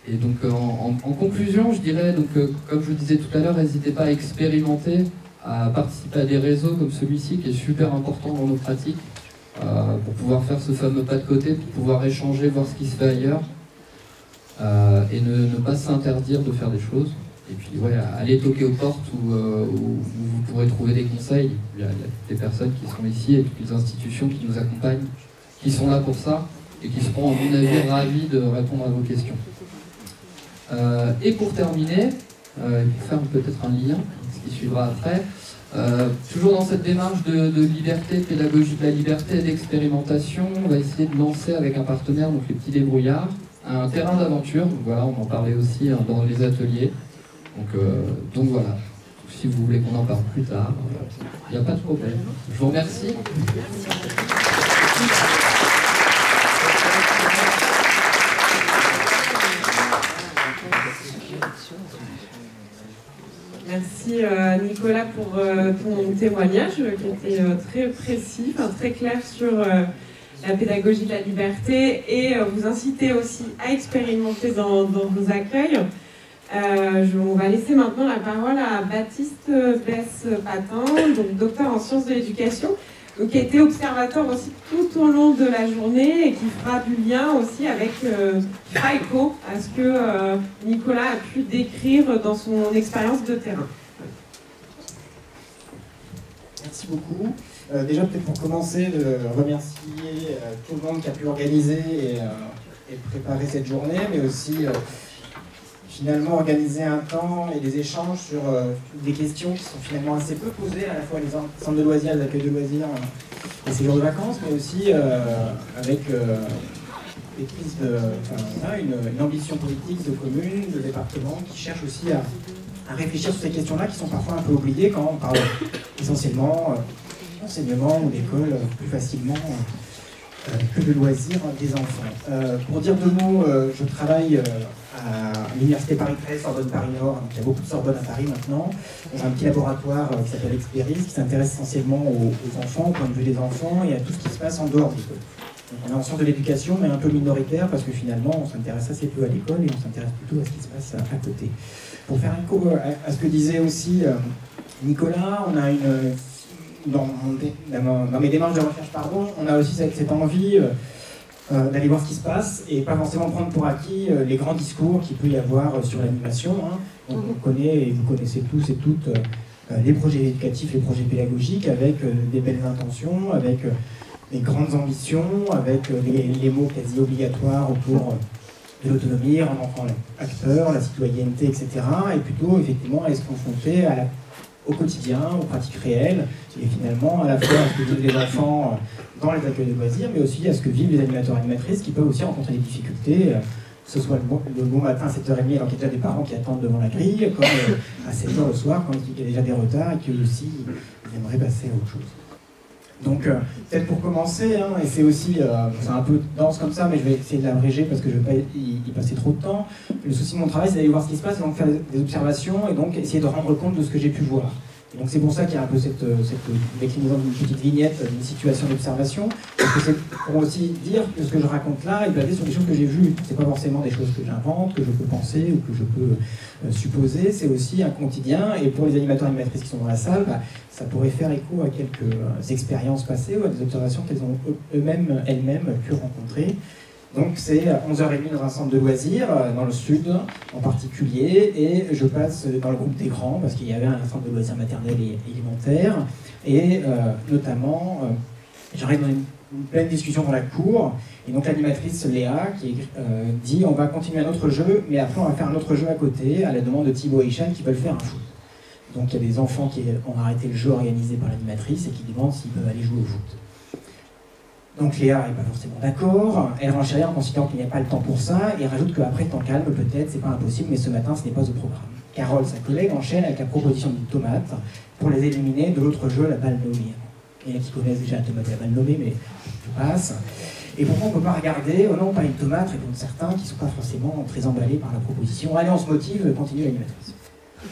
Et donc en conclusion, je dirais, donc, comme je vous disais tout à l'heure, n'hésitez pas à expérimenter, à participer à des réseaux comme celui-ci qui est super important dans nos pratiques, pour pouvoir faire ce fameux pas de côté, pour pouvoir échanger, voir ce qui se fait ailleurs, et ne pas s'interdire de faire des choses. Et puis ouais, allez toquer aux portes où vous pourrez trouver des conseils. Il y a des personnes qui sont ici et toutes les institutions qui nous accompagnent, qui sont là pour ça et qui seront, à mon avis, ravis de répondre à vos questions. Et pour terminer, pour faire peut-être un lien, ce qui suivra après, toujours dans cette démarche de liberté, de pédagogie de la liberté et d'expérimentation, on va essayer de lancer avec un partenaire, donc les Petits Débrouillards, un terrain d'aventure. Voilà, on en parlait aussi dans les ateliers. Donc voilà, si vous voulez qu'on en parle plus tard, il n'y a pas de problème. Je vous remercie. Merci Nicolas pour ton témoignage qui était très précis, très clair sur la pédagogie de la liberté et vous inciter aussi à expérimenter dans vos accueils. On va laisser maintenant la parole à Baptiste Besse-Patin, donc docteur en sciences de l'éducation, qui a été observateur aussi tout au long de la journée et qui fera du lien aussi avec, qui fera écho à ce que Nicolas a pu décrire dans son expérience de terrain. Merci beaucoup. Déjà peut-être pour commencer, de remercier tout le monde qui a pu organiser et préparer cette journée, mais aussi finalement organiser un temps et des échanges sur des questions qui sont finalement assez peu posées, à la fois les centres de loisirs, les accueils de loisirs, les séjours de vacances, mais aussi avec des prises une ambition politique de communes, de départements, qui cherchent aussi à réfléchir sur ces questions-là qui sont parfois un peu oubliées quand on parle essentiellement d'enseignement ou d'école plus facilement que de loisirs des enfants. Pour dire 2 mots, je travaille à l'Université Paris 13, Sorbonne Paris Nord, donc il y a beaucoup de Sorbonne à Paris maintenant, dans un petit laboratoire qui s'appelle Experis, qui s'intéresse essentiellement aux enfants, au point de vue des enfants et à tout ce qui se passe en dehors de l'école. On est en sciences de l'éducation, mais un peu minoritaire, parce que finalement, on s'intéresse assez peu à l'école et on s'intéresse plutôt à ce qui se passe à côté. Pour faire écho à ce que disait aussi Nicolas, on a dans mes démarches de recherche, on a aussi cette envie d'aller voir ce qui se passe et pas forcément prendre pour acquis les grands discours qu'il peut y avoir sur l'animation. Donc on connaît, et vous connaissez tous et toutes, les projets éducatifs, les projets pédagogiques, avec des belles intentions, avec des grandes ambitions, avec les mots quasi obligatoires autour de l'autonomie, rendre l'enfant acteur, la citoyenneté, etc. Et plutôt, effectivement, à se confronter au quotidien, aux pratiques réelles, et finalement à la fois à ce que vivent les enfants dans les accueils de loisirs, mais aussi à ce que vivent les animateurs et animatrices qui peuvent aussi rencontrer des difficultés, que ce soit le bon matin à 7h30 alors qu'il y a déjà des parents qui attendent devant la grille, comme à 7h le soir quand il y a déjà des retards et qu'eux aussi ils aimeraient passer à autre chose. Donc peut-être pour commencer, et c'est aussi, c'est un peu dense comme ça, mais je vais essayer de l'abréger parce que je ne vais pas y passer trop de temps. Le souci de mon travail, c'est d'aller voir ce qui se passe et donc faire des observations et donc essayer de rendre compte de ce que j'ai pu voir. Et donc c'est pour ça qu'il y a un peu cette déclinaison d'une petite vignette, d'une situation d'observation, parce que c'est pour aussi dire que ce que je raconte là est basé sur des choses que j'ai vues. C'est pas forcément des choses que j'invente, que je peux penser ou que je peux supposer, c'est aussi un quotidien, et pour les animateurs et animatrices qui sont dans la salle, ça pourrait faire écho à quelques expériences passées ou à des observations qu'elles ont elles-mêmes pu rencontrer. Donc c'est 11h30 dans un centre de loisirs, dans le sud en particulier, et je passe dans le groupe des grands, parce qu'il y avait un centre de loisirs maternel et élémentaire, et notamment, j'arrive dans une pleine discussion dans la cour, et donc l'animatrice Léa qui dit on va continuer un autre jeu, mais après on va faire un autre jeu à côté, à la demande de Thibaut et Hicham qui veulent faire un foot. Donc il y a des enfants qui ont arrêté le jeu organisé par l'animatrice et qui demandent s'ils peuvent aller jouer au foot. Donc Léa n'est pas forcément d'accord, elle renchérit en considérant qu'il n'y a pas le temps pour ça, et rajoute qu'après temps calme, peut-être, c'est pas impossible, mais ce matin ce n'est pas au programme. Carole, sa collègue, enchaîne avec la proposition d'une tomate pour les éliminer de l'autre jeu, la balle nommée. Il y en a qui connaissent déjà la tomate et la balle nommée, mais je passe. Et pourquoi on ne peut pas regarder, oh non, pas une tomate, répondent certains qui ne sont pas forcément très emballés par la proposition. Allez, on se motive, continue l'animatrice.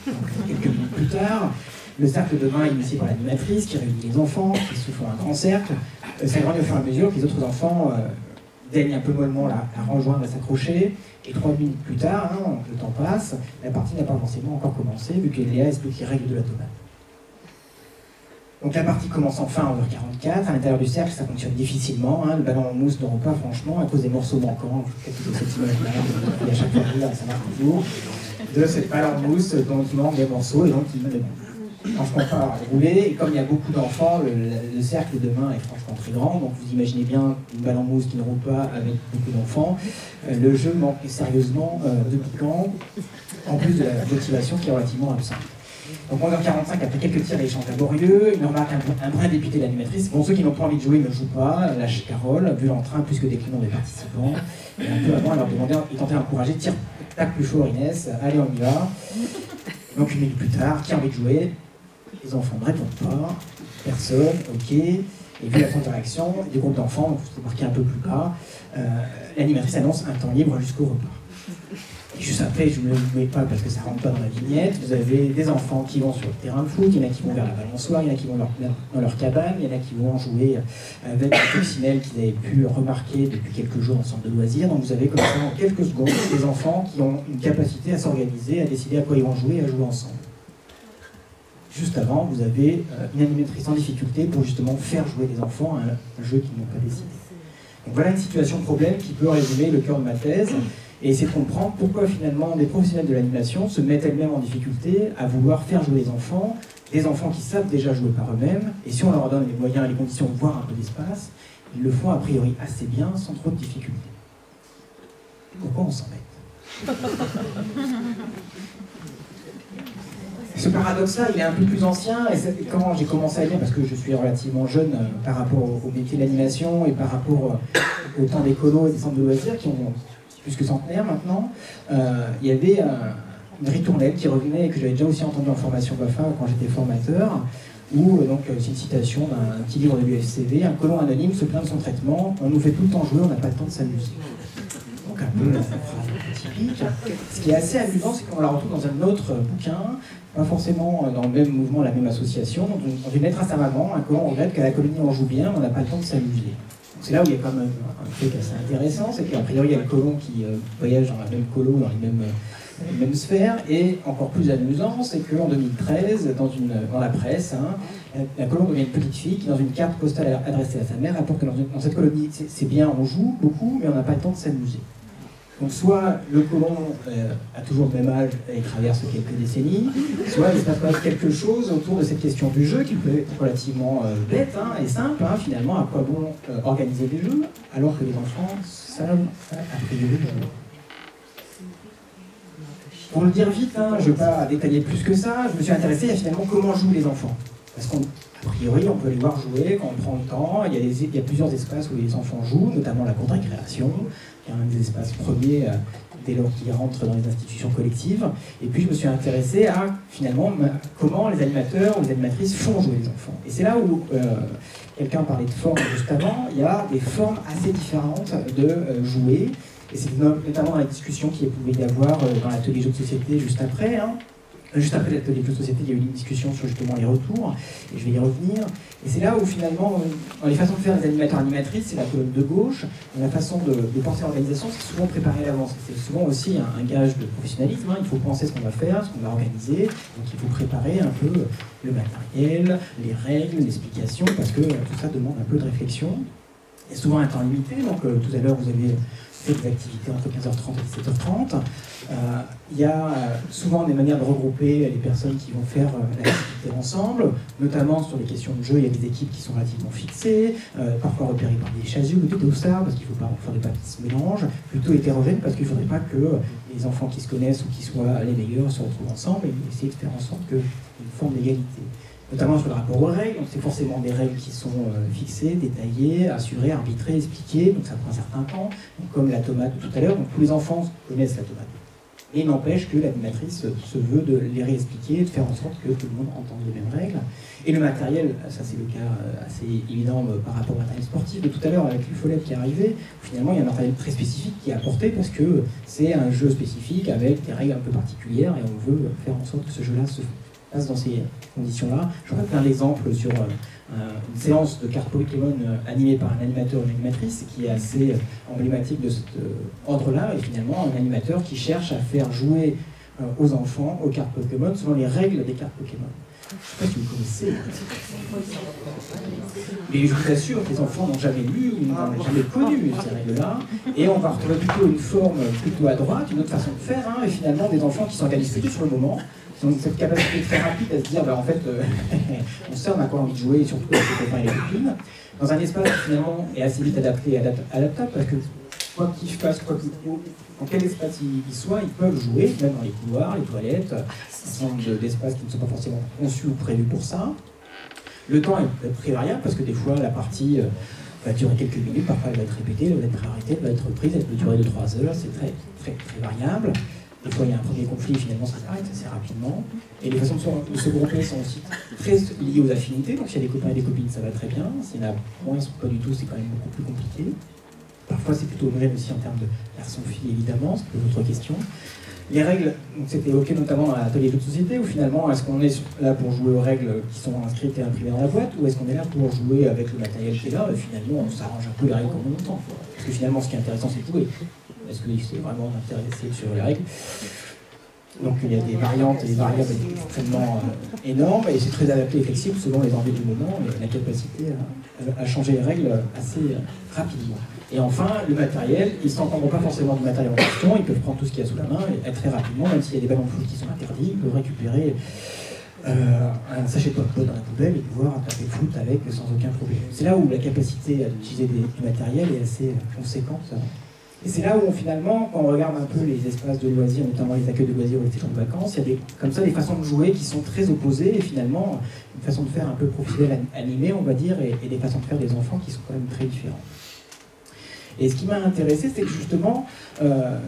Donc, quelques minutes plus tard, le cercle de bain est initié par l'animatrice qui réunit les enfants, qui se font un grand cercle. Ça grandit au fur et à mesure que les autres enfants daignent un peu mollement la rejoindre, à s'accrocher. Et 3 minutes plus tard, le temps passe, la partie n'a pas forcément encore commencé, vu que Léa explique les règles de la tomate. Donc la partie commence enfin à 11h44. À l'intérieur du cercle, ça fonctionne difficilement. Le ballon en mousse ne rompt pas, franchement, à cause des morceaux manquants. Cette image-là, il y a chaque fois ça marche toujours. De cette balle en mousse dont il manque des morceaux et donc il quand je compare à rouler, et comme il y a beaucoup d'enfants, le cercle de main est franchement très grand, donc vous imaginez bien une balle en mousse qui ne roule pas avec beaucoup d'enfants. Le jeu manque sérieusement de piquant, en plus de la motivation qui est relativement absente. Donc 11h45, après quelques tirs et échanges laborieux, une remarque un brin dépité de l'animatrice. Bon, ceux qui n'ont pas envie de jouer ne jouent pas, lâche Carole, vu l'entrain plus que déclinant des participants. Et un peu avant, elle leur demandait, ils tentaient d'encourager, tire, tac plus chaud Inès, allez on y va. Donc une minute plus tard, qui a envie de jouer? Les enfants ne répondent pas, personne, ok. Et vu la forte réaction, des groupes d'enfants, donc c'est marqué un peu plus bas, l'animatrice annonce un temps libre jusqu'au repas. Et juste après, je ne le mets pas parce que ça ne rentre pas dans la vignette, vous avez des enfants qui vont sur le terrain de foot, il y en a qui vont vers la balançoire, il y en a qui vont dans leur cabane, il y en a qui vont jouer avec une coccinelle qu'ils avaient pu remarquer depuis quelques jours en centre de loisirs. Donc vous avez comme ça en quelques secondes des enfants qui ont une capacité à s'organiser, à décider à quoi ils vont jouer et à jouer ensemble. Juste avant, vous avez une animatrice en difficulté pour justement faire jouer les enfants à un jeu qu'ils n'ont pas décidé. Donc voilà une situation de problème qui peut résumer le cœur de ma thèse et essayer de comprendre pourquoi finalement des professionnels de l'animation se mettent elles-mêmes en difficulté à vouloir faire jouer les enfants qui savent déjà jouer par eux-mêmes, et si on leur donne les moyens et les conditions, voire un peu d'espace, ils le font a priori assez bien, sans trop de difficultés. Pourquoi on s'embête? Ce paradoxe-là, il est un peu plus ancien, et quand j'ai commencé à lire, parce que je suis relativement jeune par rapport au métier de l'animation et par rapport au temps des colos et des centres de loisirs qui ont plus que centenaire maintenant, il y avait une ritournelle qui revenait et que j'avais déjà aussi entendu en formation BAFA quand j'étais formateur, où donc c'est une citation d'un petit livre de l'UFCV, un colon anonyme se plaint de son traitement, on nous fait tout le temps jouer, on n'a pas le temps de s'amuser. Donc un peu la phrase typique. Ce qui est assez amusant, c'est qu'on la retrouve dans un autre bouquin, pas forcément dans le même mouvement, la même association, dans une lettre à sa maman, un colon regrette qu'à la colonie on joue bien, on n'a pas le temps de s'amuser. C'est là où il y a quand même un truc assez intéressant, c'est qu'a priori il y a le colon qui voyage dans la même colo, dans les mêmes sphères, et encore plus amusant, c'est qu'en 2013, dans la presse, la colombe devient une petite fille qui, dans une carte postale adressée à sa mère, rapporte que dans cette colonie, c'est bien, on joue beaucoup, mais on n'a pas le temps de s'amuser. Donc soit le colon a toujours le même âge et traverse quelques décennies, soit il se passe quelque chose autour de cette question du jeu qui peut être relativement bête et simple, finalement, à quoi bon organiser des jeux, alors que les enfants savent a priori jouer. Pour le dire vite, je ne vais pas détailler plus que ça, je me suis intéressé à finalement comment jouent les enfants. Parce qu'a priori, on peut les voir jouer quand on prend le temps. Il y a plusieurs espaces où les enfants jouent, notamment la cour de récréation, qui est un des espaces premiers dès lors qu'ils rentrent dans les institutions collectives. Et puis je me suis intéressé à finalement comment les animateurs ou les animatrices font jouer les enfants. Et c'est là où quelqu'un parlait de formes juste avant, il y a des formes assez différentes de jouer. Et c'est notamment dans la discussion qu'il pouvait y avoir dans l'atelier jeux de société juste après. Juste après l'atelier jeux de société, il y a eu une discussion sur justement les retours, et je vais y revenir. Et c'est là où finalement, dans les façons de faire les animateurs-animatrices, c'est la colonne de gauche, dans la façon de penser l'organisation, c'est souvent préparé à l'avance. C'est souvent aussi un gage de professionnalisme, il faut penser ce qu'on va faire, ce qu'on va organiser, donc il faut préparer un peu le matériel, les règles, l'explication, parce que tout ça demande un peu de réflexion. Il y a souvent un temps limité, donc tout à l'heure vous avez fait des activités entre 15h30 et 17h30. Il y a souvent des manières de regrouper les personnes qui vont faire l'activité ensemble, notamment sur les questions de jeu, il y a des équipes qui sont relativement fixées, parfois repérées par des chasubles ou des dossards, parce qu'il ne faut pas faire des pas qui se mélangent, plutôt hétérogènes, parce qu'il ne faudrait pas que les enfants qui se connaissent ou qui soient les meilleurs se retrouvent ensemble, et essayer de faire en sorte qu'il y ait une forme d'égalité. Notamment sur le rapport aux règles, donc c'est forcément des règles qui sont fixées, détaillées, assurées, arbitrées, expliquées, donc ça prend un certain temps, donc comme la tomate tout à l'heure, donc tous les enfants connaissent la tomate. Et il n'empêche que l'animatrice se veut de les réexpliquer, de faire en sorte que tout le monde entende les mêmes règles. Et le matériel, ça c'est le cas assez évident par rapport au matériel sportif de tout à l'heure avec l'UFOLEP qui est arrivé, finalement il y a un matériel très spécifique qui est apporté parce que c'est un jeu spécifique avec des règles un peu particulières et on veut faire en sorte que ce jeu-là se passe dans ces conditions-là. J'aurais plein d'exemples sur une séance de cartes Pokémon animée par un animateur ou une animatrice qui est assez emblématique de cet ordre-là, et finalement un animateur qui cherche à faire jouer aux enfants aux cartes Pokémon selon les règles des cartes Pokémon. Je ne sais pas si vous connaissez, mais je vous assure que les enfants n'ont jamais lu, n'ont jamais connu ces règles-là, et on va retrouver plutôt une forme plutôt à droite, une autre façon de faire, et finalement des enfants qui s'organisent plutôt sur le moment. Donc cette capacité très rapide à se dire, en fait, on sait, on a quoi envie de jouer, et surtout avec les copains et les copines, dans un espace qui finalement est assez vite adapté et adaptable, parce que quoi qu'ils fassent, quoi qu'ils trouvent, dans quel espace ils soient, ils peuvent jouer, même dans les couloirs, les toilettes, un certain nombre d'espaces qui ne sont pas forcément conçus ou prévus pour ça. Le temps est très variable, parce que des fois, la partie va durer quelques minutes, parfois elle va être répétée, elle va être arrêtée, elle va être reprise, elle peut durer 2-3 heures, c'est très, très, très variable. Des fois, il y a un premier conflit, finalement, ça s'arrête assez rapidement. Et les façons de se grouper sont aussi très liées aux affinités. Donc, s'il y a des copains et des copines, ça va très bien. S'il y en a moins, pas du tout, c'est quand même beaucoup plus compliqué. Parfois, c'est plutôt vrai aussi en termes de garçon-fille, évidemment, c'est une autre question. Les règles, c'était évoqué notamment dans l'atelier de société, où finalement, est-ce qu'on est là pour jouer aux règles qui sont inscrites et imprimées dans la boîte, ou est-ce qu'on est là pour jouer avec le matériel qui est là, et finalement, on s'arrange un peu les règles comme on entend. Parce que finalement, ce qui est intéressant, c'est de jouer. Est-ce que c'est vraiment intéressé sur les règles? Donc il y a des variantes et des variables extrêmement énormes, et c'est très adapté et flexible selon les envies du moment et la capacité à changer les règles assez rapidement. Et enfin, le matériel, ils ne s'entendront pas forcément du matériel en question, ils peuvent prendre tout ce qu'il y a sous la main et très rapidement, même s'il y a des ballons de foot qui sont interdits, ils peuvent récupérer un sachet de pop-pot dans la poubelle et pouvoir taper le foot avec sans aucun problème. C'est là où la capacité à utiliser du matériel est assez conséquente. Et c'est là où finalement, quand on regarde un peu les espaces de loisirs, notamment les accueils de loisirs ou les séjours de vacances, il y a comme ça des façons de jouer qui sont très opposées, et finalement une façon de faire un peu professionnelle, animée, on va dire, et des façons de faire des enfants qui sont quand même très différentes. Et ce qui m'a intéressé, c'est que justement,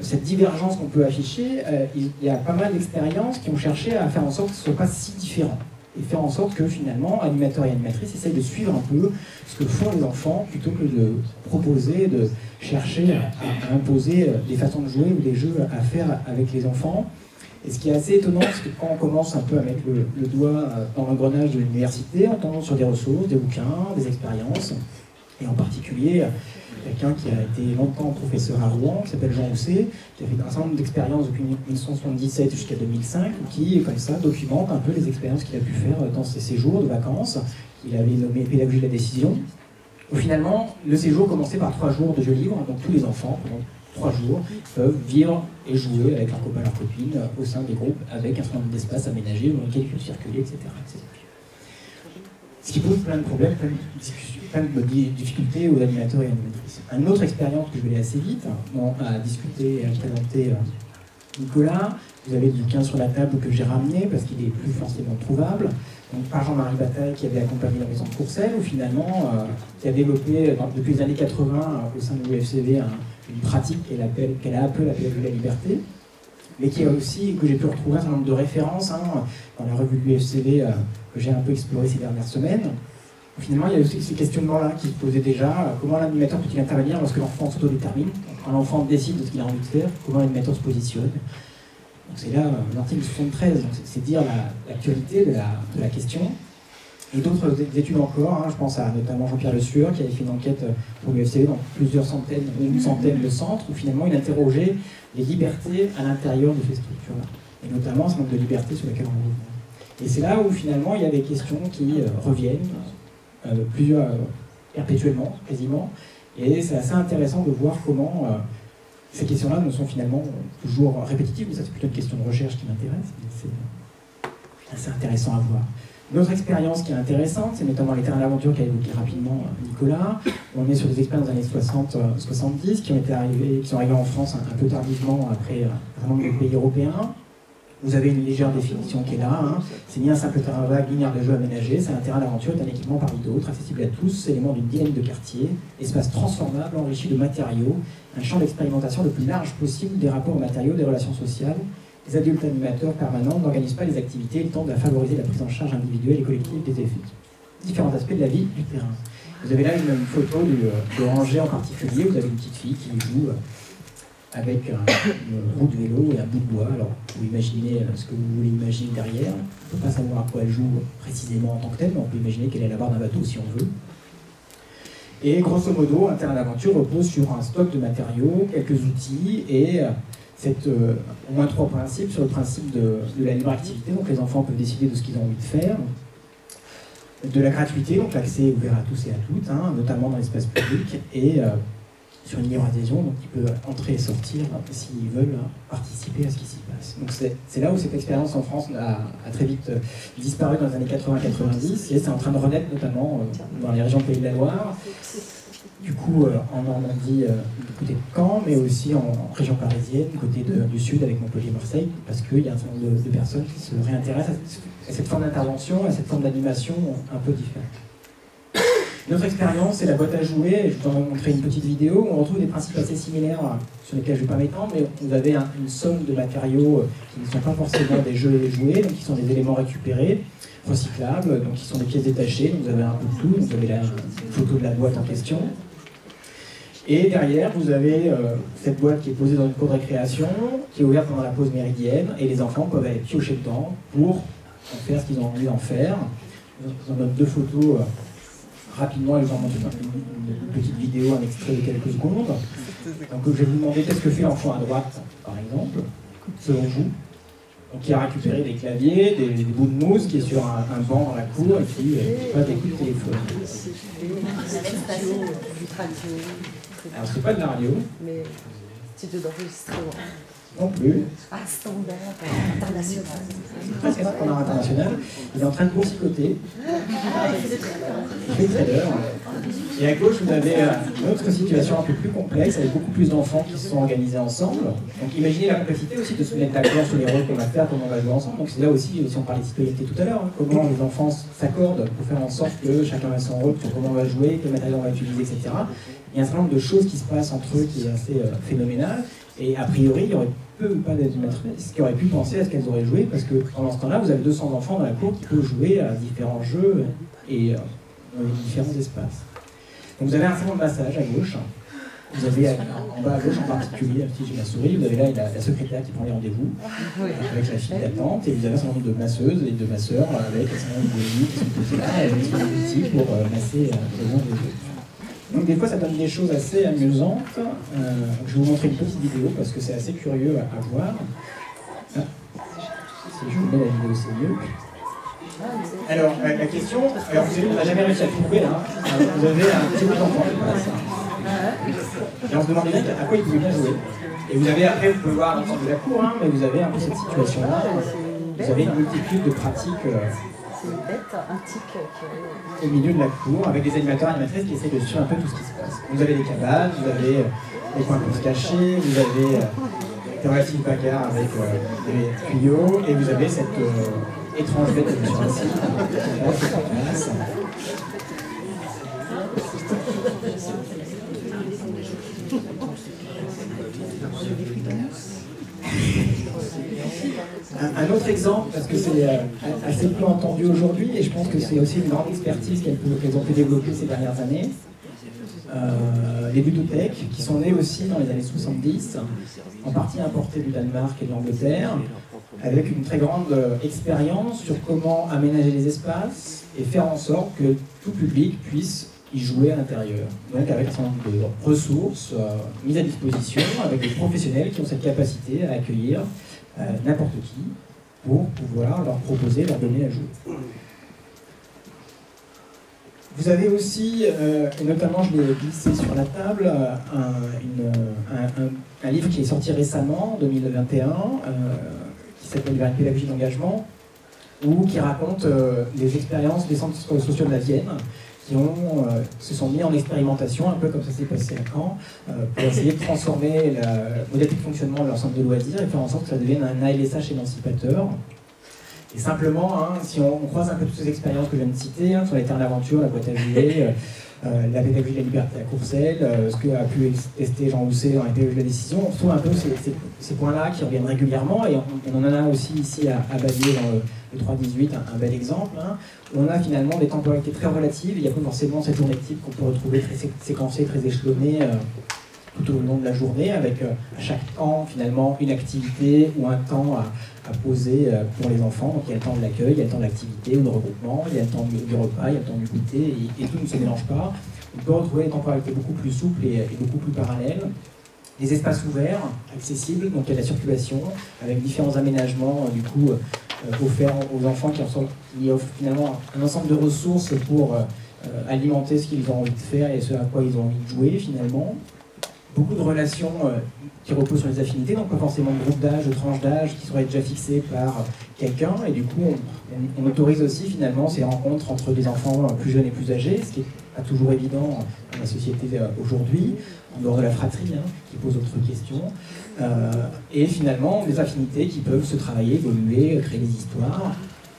cette divergence qu'on peut afficher, il y a pas mal d'expériences qui ont cherché à faire en sorte que ce ne soit pas si différent. Et faire en sorte que finalement, animateurs et animatrices essayent de suivre un peu ce que font les enfants, plutôt que de proposer, de chercher à imposer des façons de jouer ou des jeux à faire avec les enfants. Et ce qui est assez étonnant, c'est que quand on commence un peu à mettre le doigt dans l'engrenage de l'université, on tombe sur des ressources, des bouquins, des expériences, Et en particulier, quelqu'un qui a été longtemps professeur à Rouen, qui s'appelle Jean Rousset, qui a fait un certain nombre d'expériences depuis 1977 jusqu'à 2005, qui, comme ça, documente un peu les expériences qu'il a pu faire dans ses séjours de vacances, qu'il avait nommé pédagogie de la décision. Où finalement, le séjour commençait par 3 jours de jeux libres, donc tous les enfants, pendant 3 jours, peuvent vivre et jouer avec leurs copains, leurs copines, au sein des groupes, avec un certain nombre d'espaces aménagés dans lesquels ils peuvent circuler, etc., etc. Ce qui pose plein de problèmes, plein de discussions, plein de difficultés aux animateurs et animatrices. Une autre expérience que je vais aller assez vite, à discuter et à présenter Nicolas. Vous avez le bouquin sur la table que j'ai ramené parce qu'il est plus forcément trouvable. Donc, par Jean-Marie Bataille qui avait accompagné la maison de Courcelles, ou finalement, qui a développé depuis les années 80 au sein de l'UFCV une pratique qu'elle a appelée la pédagogie de la liberté, mais qui a aussi, que j'ai pu retrouver un certain nombre de références dans la revue de l'UFCV que j'ai un peu exploré ces dernières semaines. Finalement, il y a aussi ces questionnements-là qui se posaient déjà. Comment l'animateur peut-il intervenir lorsque l'enfant s'autodétermine? Quand l'enfant décide de ce qu'il a envie de faire, comment l'animateur se positionne? Donc c'est là l'article 73, donc c'est dire l'actualité de la question. Et d'autres études encore, je pense à notamment Jean-Pierre Le Sueur qui avait fait une enquête pour l'UFCV dans plusieurs centaines ou une centaine de centres, où finalement il interrogeait les libertés à l'intérieur de ces structures-là. Et notamment ce nombre de libertés sur lesquelles on vit. Et c'est là où finalement il y a des questions qui reviennent, perpétuellement, quasiment. Et c'est assez intéressant de voir comment ces questions-là ne sont finalement toujours répétitives, mais ça c'est plutôt une question de recherche qui m'intéresse. C'est assez intéressant à voir. Une autre expérience qui est intéressante, c'est notamment les terrains d'aventure qu'a évoqué rapidement Nicolas. On est sur des expériences des années 60-70 qui sont arrivées en France un peu tardivement après un certain nombre de pays européens. Vous avez une légère définition qui est là. C'est ni un simple terrain vague, ni une aire de jeu aménagée. C'est un terrain d'aventure, un équipement parmi d'autres, accessible à tous, élément d'une dizaine de quartiers, espace transformable, enrichi de matériaux, un champ d'expérimentation le plus large possible des rapports aux matériaux, des relations sociales. Les adultes animateurs permanents n'organisent pas les activités, ils tendent à favoriser la prise en charge individuelle et collective des effets. Différents aspects de la vie du terrain. Vous avez là une photo de rangée en particulier. Vous avez une petite fille qui joue avec une roue de vélo et un bout de bois. Alors, vous imaginez ce que vous voulez imaginer derrière. On ne peut pas savoir à quoi elle joue précisément en tant que telle, mais on peut imaginer qu'elle est à la barre d'un bateau si on veut. Et grosso modo, un terrain d'aventure repose sur un stock de matériaux, quelques outils et au moins 3 principes sur le principe de la libre activité. Donc les enfants peuvent décider de ce qu'ils ont envie de faire. De la gratuité, donc l'accès ouvert à tous et à toutes, notamment dans l'espace public. Et sur une libre adhésion, donc ils peuvent entrer et sortir s'ils veulent participer à ce qui s'y passe. Donc c'est là où cette expérience en France a très vite disparu dans les années 80-90, et c'est en train de renaître notamment dans les régions Pays de la Loire, du coup en Normandie du côté de Caen, mais aussi en région parisienne, du côté du sud avec Montpellier et Marseille, parce qu'il y a un certain nombre de personnes qui se réintéressent à cette forme d'intervention, à cette forme d'animation un peu différente. Notre expérience, c'est la boîte à jouer. Je vais vous montrer une petite vidéo où on retrouve des principes assez similaires sur lesquels je ne vais pas m'étendre, mais vous avez une somme de matériaux qui ne sont pas forcément des jeux et des jouets, donc qui sont des éléments récupérés, recyclables, donc qui sont des pièces détachées. Donc vous avez un peu de tout. Vous avez la photo de la boîte en question. Et derrière, vous avez cette boîte qui est posée dans une cour de récréation, qui est ouverte pendant la pause méridienne, et les enfants peuvent aller piocher dedans pour en faire ce qu'ils ont envie d'en faire. Vous en avez 2 photos. Rapidement, je vous en montre une petite vidéo, un extrait de quelques secondes. Donc, je vais vous demander qu'est-ce que fait l'enfant à droite, par exemple, selon vous. Donc, qui a récupéré des claviers, des bouts de mousse, qui est sur un banc dans la cour et qui passe des coups de téléphone. Alors, c'est pas de la radio. Mais tu te d'enregistrement. Non plus. Ah, standard international. Presque un standard international. Il est en train de boursicoter. Il fait très l'heure. Et à gauche, vous avez une autre situation un peu plus complexe, avec beaucoup plus d'enfants qui se sont organisés ensemble. Donc imaginez la complexité aussi de se mettre d'accord sur les rôles qu'on va faire, comment on va jouer ensemble. Donc c'est là aussi, si on parlait de citoyenneté tout à l'heure, comment les enfants s'accordent pour faire en sorte que chacun a son rôle, sur comment on va jouer, quel matériel on va utiliser, etc. Il y a un certain nombre de choses qui se passent entre eux qui est assez phénoménal. Et a priori, il y aurait peu ou pas d'animatrices qui auraient pu penser à ce qu'elles auraient joué, parce que pendant ce temps-là, vous avez 200 enfants dans la cour qui peuvent jouer à différents jeux et dans différents espaces. Donc vous avez un certain nombre de massages à gauche. Vous avez en bas à gauche en particulier, si j'ai ma souris, vous avez là la secrétaire qui prend les rendez-vous avec la file d'attente, et vous avez un certain nombre de masseuses et de masseurs avec un certain nombre de lits qui sont posés là, avec des outils pour masser les uns des autres. Donc des fois ça donne des choses assez amusantes. Je vais vous montrer une petite vidéo parce que c'est assez curieux à voir. Ah, si je vous mets la vidéo c'est mieux. Alors la question, alors on n'a jamais réussi à le trouver, hein. Vous avez un petit bout d'enfant qui passe. Et on se demandait bien à quoi il pouvait bien jouer. Et vous avez après, vous pouvez voir l'ensemble de la cour, hein, mais vous avez un peu cette situation-là. Vous avez une multitude de pratiques. C'est une bête, un tic au milieu de la cour, avec des animateurs et animatrices qui essaient de suivre un peu tout ce qui se passe. Vous avez des cabanes, vous avez des coins pour se cacher, vous avez des relatives bagarres avec des tuyaux, et vous avez cette étrange bête sur un site qui reste sur place. Un autre exemple, parce que c'est assez peu entendu aujourd'hui, et je pense que c'est aussi une grande expertise qu'elles ont pu développer ces dernières années, les ludothèques, qui sont nées aussi dans les années 70, en partie importées du Danemark et de l'Angleterre, avec une très grande expérience sur comment aménager les espaces et faire en sorte que tout public puisse y jouer à l'intérieur. Donc avec un certain nombre de ressources mises à disposition, avec des professionnels qui ont cette capacité à accueillir n'importe qui pour pouvoir leur proposer, leur donner à jouer. Vous avez aussi, et notamment je l'ai glissé sur la table, un livre qui est sorti récemment, en 2021, qui s'appelle Vers une pédagogie d'engagement, ou qui raconte les expériences des centres sociaux de la Vienne, qui se sont mis en expérimentation, un peu comme ça s'est passé à Caen, pour essayer de transformer la modalité de fonctionnement de leur centre de loisirs et faire en sorte que ça devienne un ALSH émancipateur. Et simplement, hein, si on croise un peu toutes ces expériences que je viens de citer, hein, sur les terrains d'aventure, la boîte à jouer, la pédagogie de la liberté à Courcelles, ce qu'a pu tester Jean Housset dans la pédagogie de la décision, on retrouve un peu ces points-là qui reviennent régulièrement, et on en a aussi ici à Bavier dans le 3-18, un bel exemple, hein, où on a finalement des temporalités très relatives. Il n'y a pas forcément cette journée type qu'on peut retrouver très séquencée, très échelonnée tout au long de la journée, avec à chaque temps finalement une activité ou un temps à poser pour les enfants. Donc il y a le temps de l'accueil, il y a le temps de l'activité ou de regroupement, il y a le temps du repas, il y a le temps du goûter, et tout ne se mélange pas. On peut retrouver des temporalités beaucoup plus souples et beaucoup plus parallèles. Des espaces ouverts, accessibles, donc il y a de la circulation, avec différents aménagements du coup offerts aux enfants qui offrent finalement un ensemble de ressources pour alimenter ce qu'ils ont envie de faire et ce à quoi ils ont envie de jouer finalement. Beaucoup de relations qui reposent sur les affinités, donc pas forcément de groupe d'âge, de tranche d'âge qui seraient déjà fixés par quelqu'un, et du coup on autorise aussi finalement ces rencontres entre des enfants plus jeunes et plus âgés, ce qui n'est pas toujours évident dans la société aujourd'hui, en dehors de la fratrie, hein, qui pose d'autres questions, et finalement des affinités qui peuvent se travailler, évoluer, créer des histoires,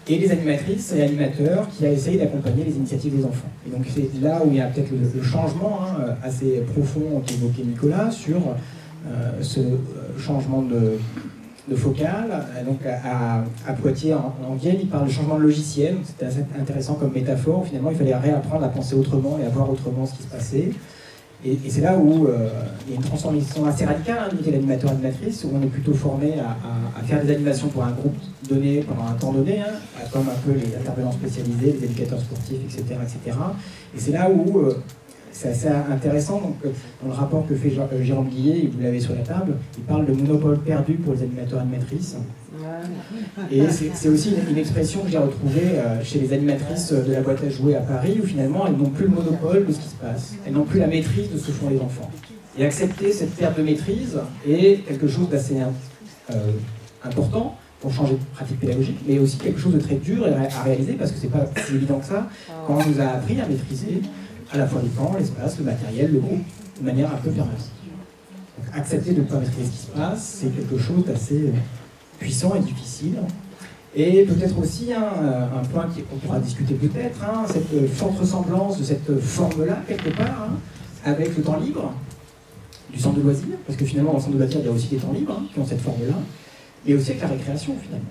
et les animatrices et animateurs qui essayent d'accompagner les initiatives des enfants. Et donc c'est là où il y a peut-être le changement assez profond qu'évoquait Nicolas sur ce changement de focale. Donc à Poitiers, en Vienne, il parle de changement de logiciel. C'était assez intéressant comme métaphore. Finalement, il fallait réapprendre à penser autrement et à voir autrement ce qui se passait. Et c'est là où il y a une transformation assez radicale du métier d'animateur et animatrice, où on est plutôt formé à faire des animations pour un groupe donné pendant un temps donné, hein, comme un peu les intervenants spécialisés, les éducateurs sportifs, etc. etc. Et c'est là où c'est assez intéressant. Donc, dans le rapport que fait Jérôme Guillet, et vous l'avez sur la table, il parle de monopole perdu pour les animateurs et animatrices. Et c'est aussi une expression que j'ai retrouvée chez les animatrices de la boîte à jouer à Paris, où finalement elles n'ont plus le monopole de ce qui se passe. Elles n'ont plus la maîtrise de ce que font les enfants. Et accepter cette perte de maîtrise est quelque chose d'assez important pour changer de pratique pédagogique, mais aussi quelque chose de très dur à réaliser, parce que c'est pas si évident que ça, quand on nous a appris à maîtriser à la fois le temps, l'espace, le matériel, le groupe, de manière un peu permanente. Donc, accepter de ne pas maîtriser ce qui se passe, c'est quelque chose d'assez puissant et difficile. Et peut-être aussi un point qu'on pourra discuter peut-être, cette forte ressemblance de cette forme-là, quelque part, avec le temps libre du centre de loisirs, parce que finalement dans le centre de loisirs il y a aussi des temps libres qui ont cette forme-là, mais aussi avec la récréation finalement.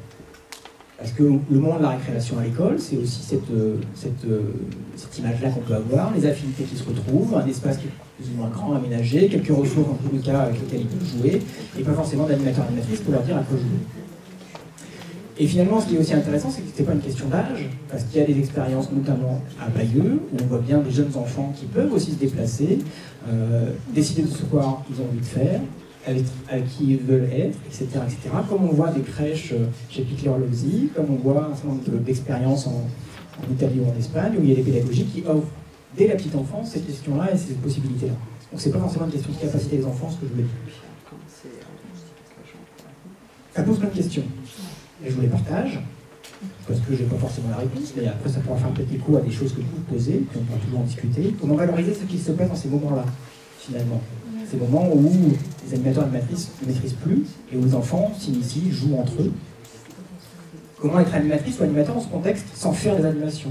Parce que le monde de la récréation à l'école, c'est aussi cette image-là qu'on peut avoir, les affinités qui se retrouvent, un espace qui est plus ou moins grand, aménagé, quelques ressources en tous les cas avec lesquelles ils peuvent jouer, et pas forcément d'animateurs et animatrices pour leur dire à quoi jouer. Et finalement, ce qui est aussi intéressant, c'est que ce n'est pas une question d'âge, parce qu'il y a des expériences, notamment à Bayeux, où on voit bien des jeunes enfants qui peuvent aussi se déplacer, décider de ce quoi ils ont envie de faire, avec qui ils veulent être, etc., etc. Comme on voit des crèches chez Pichler-Lozzi, comme on voit un certain nombre d'expériences en Italie ou en Espagne, où il y a des pédagogies qui offrent dès la petite enfance ces questions-là et ces possibilités-là. Donc c'est pas forcément une question de capacité des enfants, ce que je voulais dire. Ça pose plein de questions. Et je vous les partage, parce que je n'ai pas forcément la réponse, mais après ça pourra faire peut-être écho à des choses que vous posez, puis on pourra toujours en discuter. Comment valoriser ce qui se passe dans ces moments-là, finalement. Ces moments où les animateurs et animatrices ne maîtrisent plus, et où les enfants s'initient, jouent entre eux. Comment être animatrice ou animateur dans ce contexte sans faire des animations.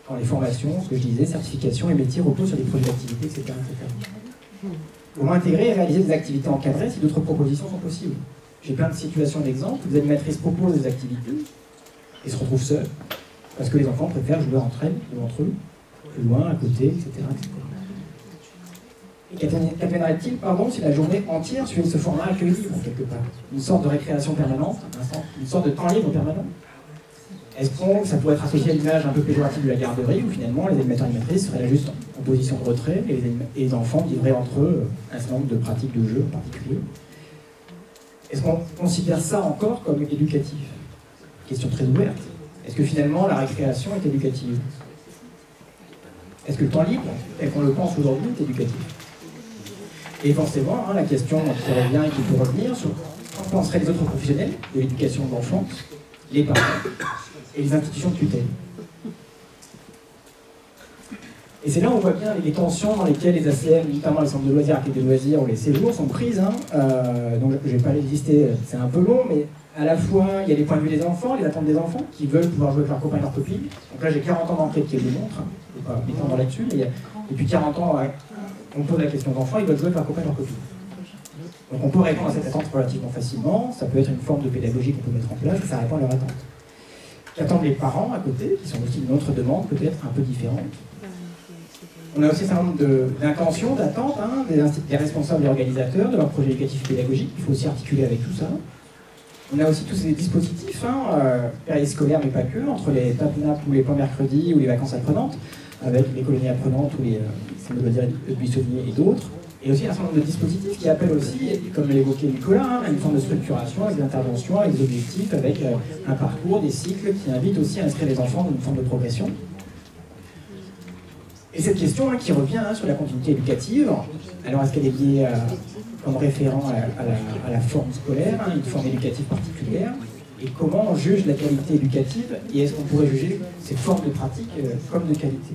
Dans les formations, ce que je disais, certification et métiers reposent sur des projets d'activité, etc., etc. Comment intégrer et réaliser des activités encadrées si d'autres propositions sont possibles. J'ai plein de situations d'exemples où les animatrices proposent des activités et se retrouvent seules parce que les enfants préfèrent jouer entre elles ou entre eux, plus loin, à côté, etc. etc. Et qu'adviendrait-il, si la journée entière suivait ce format accueil libre, quelque part? Une sorte de récréation permanente, une sorte de temps libre permanent? Est-ce que ça pourrait être associé à l'image un peu péjorative de la garderie, où finalement les animateurs et animatrices seraient là juste en position de retrait et les enfants vivraient entre eux un certain nombre de pratiques de jeu en particulier? Est-ce qu'on considère ça encore comme éducatif? Question très ouverte. Est-ce que finalement la récréation est éducative? Est-ce que le temps libre, tel qu'on le pense aujourd'hui, est éducatif? Et forcément, la question qui revient et qui peut revenir sur qu'en penseraient les autres professionnels de l'éducation de l'enfant, les parents et les institutions de tutelle. Et c'est là où on voit bien les tensions dans lesquelles les ACM, notamment les centres de loisirs, accueil de loisirs ou les séjours, sont prises. Donc je ne vais pas les lister, c'est un peu long, mais à la fois, il y a les points de vue des enfants, les attentes des enfants, qui veulent pouvoir jouer avec leurs copains et leurs copines. Donc là, j'ai 40 ans d'enquête qui le démontrent, je ne vais pas m'étendre là-dessus, mais depuis 40 ans, on pose la question d'enfants, ils veulent jouer avec leurs copains et leurs copines. Donc on peut répondre à cette attente relativement facilement, ça peut être une forme de pédagogie qu'on peut mettre en place, et ça répond à leur attente. Qu'attendent les parents à côté, qui sont aussi une autre demande, peut-être un peu différente. On a aussi un certain nombre d'intentions, d'attentes, des responsables et organisateurs de leur projet éducatif et pédagogique, il faut aussi articuler avec tout ça. On a aussi tous ces dispositifs, périscolaires mais pas que, entre les tape-nappes ou les plans mercredi ou les vacances apprenantes, avec les colonies apprenantes ou les centres de loisirs de buissonniers et d'autres. Et aussi un certain nombre de dispositifs qui appellent aussi, comme l'évoquait Nicolas, à une forme de structuration, avec des interventions, avec des objectifs, avec un parcours, des cycles qui invitent aussi à inscrire les enfants dans une forme de progression. Et cette question qui revient sur la continuité éducative, alors est-ce qu'elle est liée comme référent à la forme scolaire, une forme éducative particulière, et comment on juge la qualité éducative, et est-ce qu'on pourrait juger ces formes de pratique comme de qualité?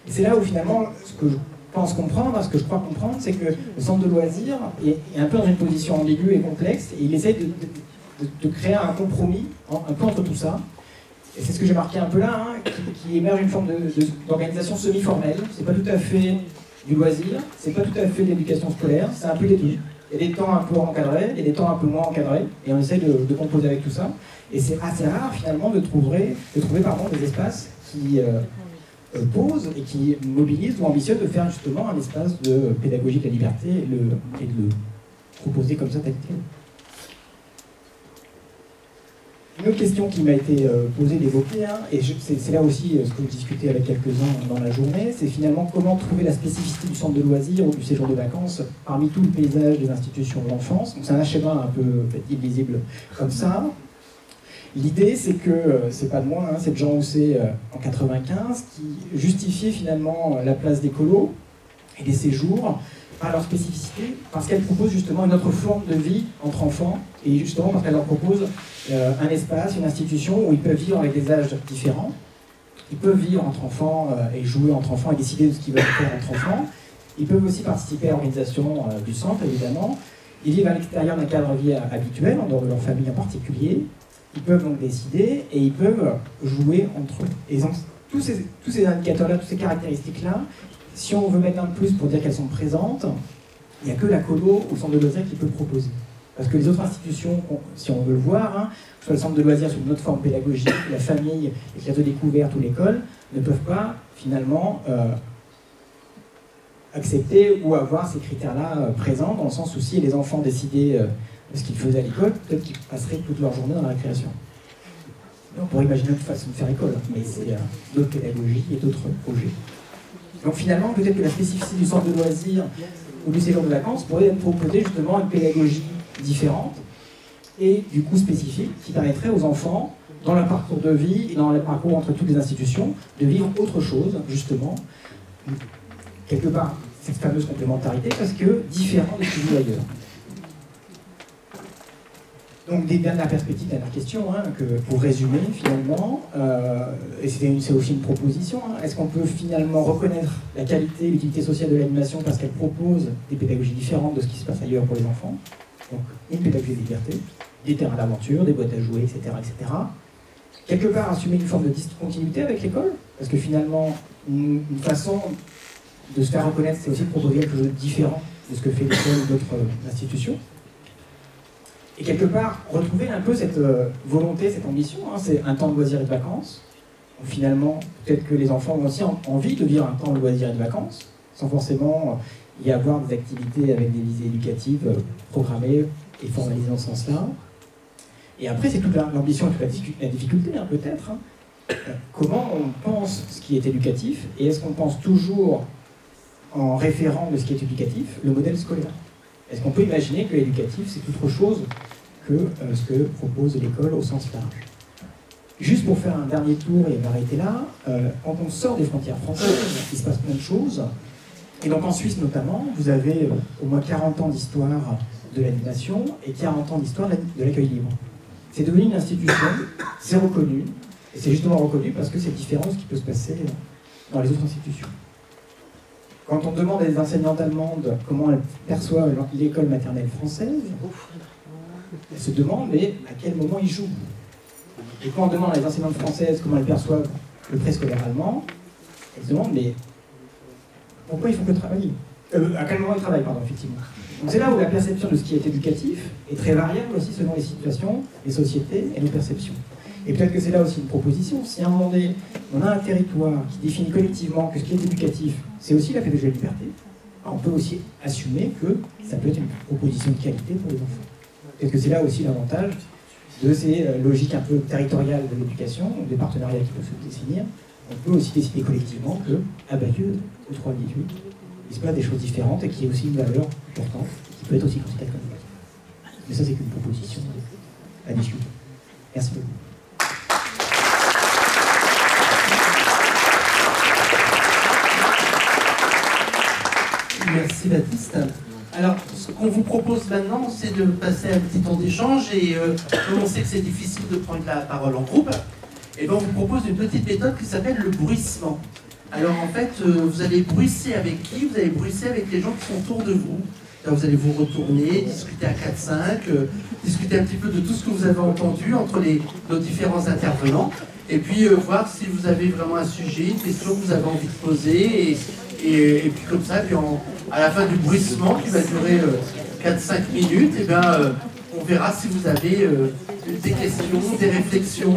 Et c'est là où finalement, ce que je pense comprendre, ce que je crois comprendre, c'est que le centre de loisirs est un peu dans une position ambiguë et complexe, et il essaie de créer un compromis un peu entre tout ça. Et c'est ce que j'ai marqué un peu là, qui émerge une forme d'organisation semi-formelle. C'est pas tout à fait du loisir, c'est pas tout à fait de l'éducation scolaire, c'est un peu des deux. Il y a des temps un peu encadrés, il y a des temps un peu moins encadrés, et on essaie de composer avec tout ça. Et c'est assez rare finalement de trouver des espaces qui posent et qui mobilisent ou ambitionnent de faire justement un espace de pédagogie de la liberté et de le proposer comme ça tel quel. Une autre question qui m'a été posée, d'évoquer, et c'est là aussi ce que je discutais avec quelques-uns dans la journée, c'est finalement comment trouver la spécificité du centre de loisirs ou du séjour de vacances parmi tout le paysage des institutions de l'enfance. Donc c'est un schéma un peu illisible comme ça. L'idée, c'est que, c'est pas de moi, c'est de Jean Housset en 95, qui justifiait finalement la place des colos et des séjours par leur spécificité, parce qu'elle propose justement une autre forme de vie entre enfants, et justement parce qu'elle leur propose un espace, une institution où ils peuvent vivre avec des âges différents, ils peuvent vivre entre enfants et jouer entre enfants et décider de ce qu'ils veulent faire entre enfants, ils peuvent aussi participer à l'organisation du centre évidemment, ils vivent à l'extérieur d'un cadre de vie habituel, en dehors de leur famille en particulier, ils peuvent donc décider et ils peuvent jouer entre eux. Et donc tous ces indicateurs-là, toutes ces caractéristiques-là, si on veut mettre un plus pour dire qu'elles sont présentes, il n'y a que la colo au centre de loisirs qui peut proposer. Parce que les autres institutions, si on veut le voir, soit le centre de loisirs sous une autre forme pédagogique, la famille, les classes de découverte ou l'école, ne peuvent pas finalement accepter ou avoir ces critères-là présents, dans le sens où si les enfants décidaient ce qu'ils faisaient à l'école, peut-être qu'ils passeraient toute leur journée dans la récréation. Et on pourrait imaginer une autre façon de faire école, mais c'est d'autres pédagogies et d'autres projets. Donc finalement, peut-être que la spécificité du centre de loisirs ou du séjour de vacances pourrait proposer justement une pédagogie différente et du coup spécifique qui permettrait aux enfants, dans leur parcours de vie et dans le parcours entre toutes les institutions, de vivre autre chose, justement, quelque part, cette fameuse complémentarité, parce que différent de ce qu'ils vivent ailleurs. Donc, des dernières perspectives, dernière question, que pour résumer, finalement, et c'est aussi une proposition, est-ce qu'on peut finalement reconnaître la qualité et l'utilité sociale de l'animation parce qu'elle propose des pédagogies différentes de ce qui se passe ailleurs pour les enfants? Donc, une pédagogie de liberté, des terrains d'aventure, des boîtes à jouer, etc., etc. Quelque part, assumer une forme de discontinuité avec l'école, parce que finalement, une façon de se faire reconnaître, c'est aussi de proposer quelque chose de différent de ce que fait l'école ou d'autres institutions. Et quelque part, retrouver un peu cette volonté, cette ambition, c'est un temps de loisirs et de vacances. Donc finalement, peut-être que les enfants ont aussi envie de vivre un temps de loisirs et de vacances, sans forcément y avoir des activités avec des visées éducatives programmées et formalisées dans ce sens-là. Et après, c'est toute l'ambition et toute la difficulté, peut-être. Comment on pense ce qui est éducatif, et est-ce qu'on pense toujours en référent de ce qui est éducatif, le modèle scolaire? Est-ce qu'on peut imaginer que l'éducatif, c'est autre chose que ce que propose l'école au sens large? Juste pour faire un dernier tour et m'arrêter là, quand on sort des frontières françaises, il se passe plein de choses. Et donc en Suisse notamment, vous avez au moins 40 ans d'histoire de l'animation et 40 ans d'histoire de l'accueil libre. C'est devenu une institution, c'est reconnu, et c'est justement reconnu parce que c'est différent de ce qui peut se passer dans les autres institutions. Quand on demande à des enseignantes allemandes comment elles perçoivent l'école maternelle française, elles se demandent mais à quel moment ils jouent. Et quand on demande à des enseignantes françaises comment elles perçoivent le préscolaire allemand, elles se demandent mais pourquoi ils font que travailler, à quel moment ils travaillent, pardon, effectivement. Donc c'est là où la perception de ce qui est éducatif est très variable aussi selon les situations, les sociétés et nos perceptions. Et peut-être que c'est là aussi une proposition. Si à un moment donné, on a un territoire qui définit collectivement que ce qui est éducatif, c'est aussi la pédagogie de la liberté, on peut aussi assumer que ça peut être une proposition de qualité pour les enfants. Peut-être que c'est là aussi l'avantage de ces logiques un peu territoriales de l'éducation, des partenariats qui peuvent se définir. On peut aussi décider collectivement que, à Bayeux, au 3-18, il se passe des choses différentes et qu'il y a aussi une valeur importante qui peut être aussi considérée comme négative. Mais ça, c'est qu'une proposition à discuter. Merci beaucoup. Merci Baptiste. Alors, ce qu'on vous propose maintenant, c'est de passer un petit temps d'échange et comme on sait que c'est difficile de prendre la parole en groupe, et ben on vous propose une petite méthode qui s'appelle le bruissement. Alors en fait, vous allez bruisser avec qui? Vous allez bruisser avec les gens qui sont autour de vous. Alors, vous allez vous retourner, discuter à 4-5, discuter un petit peu de tout ce que vous avez entendu entre nos différents intervenants, et puis voir si vous avez vraiment un sujet, une question que vous avez envie de poser, et puis comme ça, puis à la fin du bruissement qui va durer 4-5 minutes, et bien, on verra si vous avez des questions, des réflexions.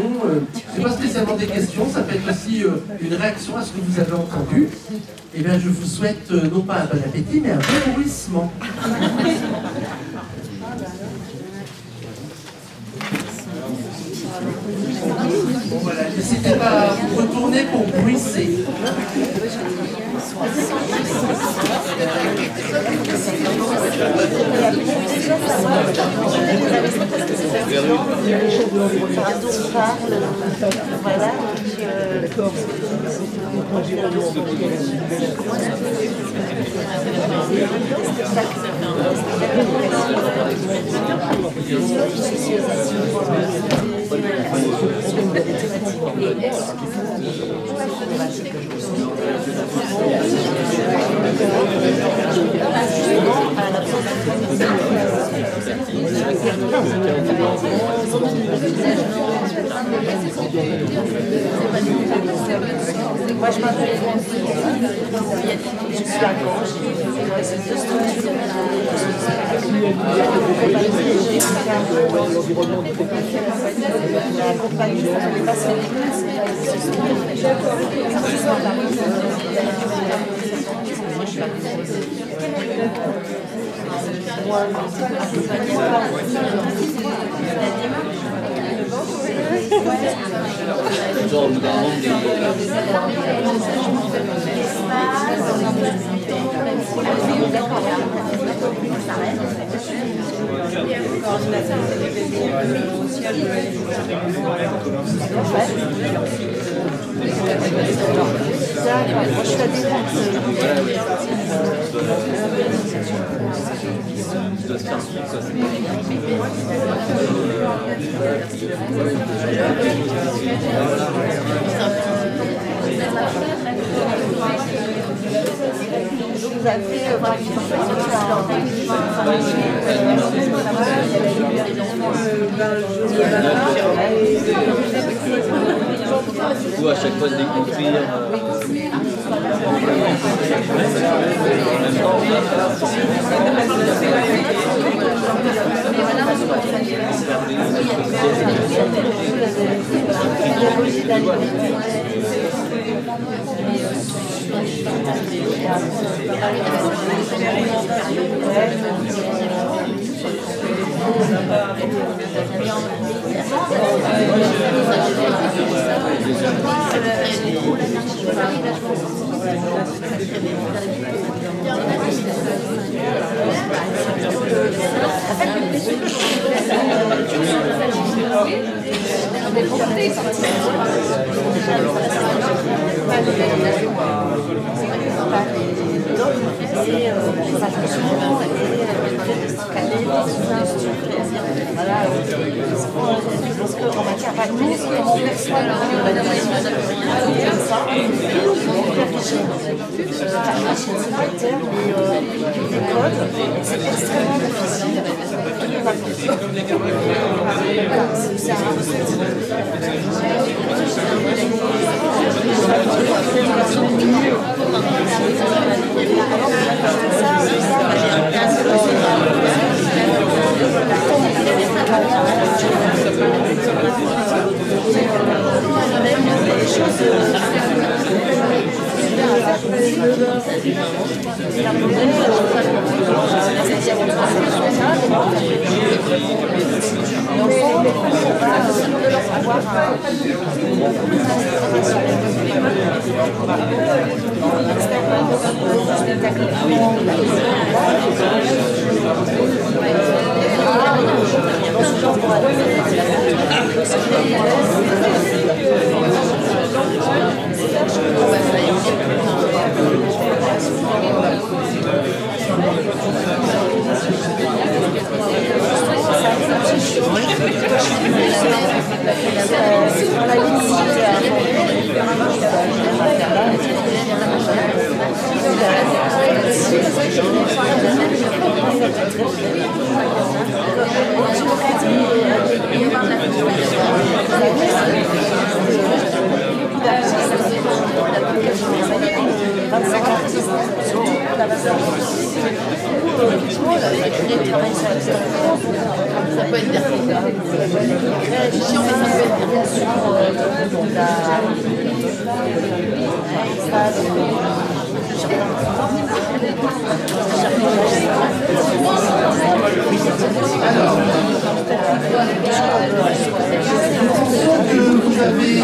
Ce n'est pas spécialement des questions, ça peut être aussi une réaction à ce que vous avez entendu. Et bien, je vous souhaite non pas un bon appétit, mais un bon bruissement. Bon, voilà, n'hésitez pas à vous retourner pour bruisser. Voilà. Moi, je m'appelle je suis à Gauche. C'est deux structures. La compagnie, ça ne passe pas. Vous avez du coup, à chaque fois de découvrir. Ça peut être perfect. C'est chiant, mais ça peut être bien Vous avez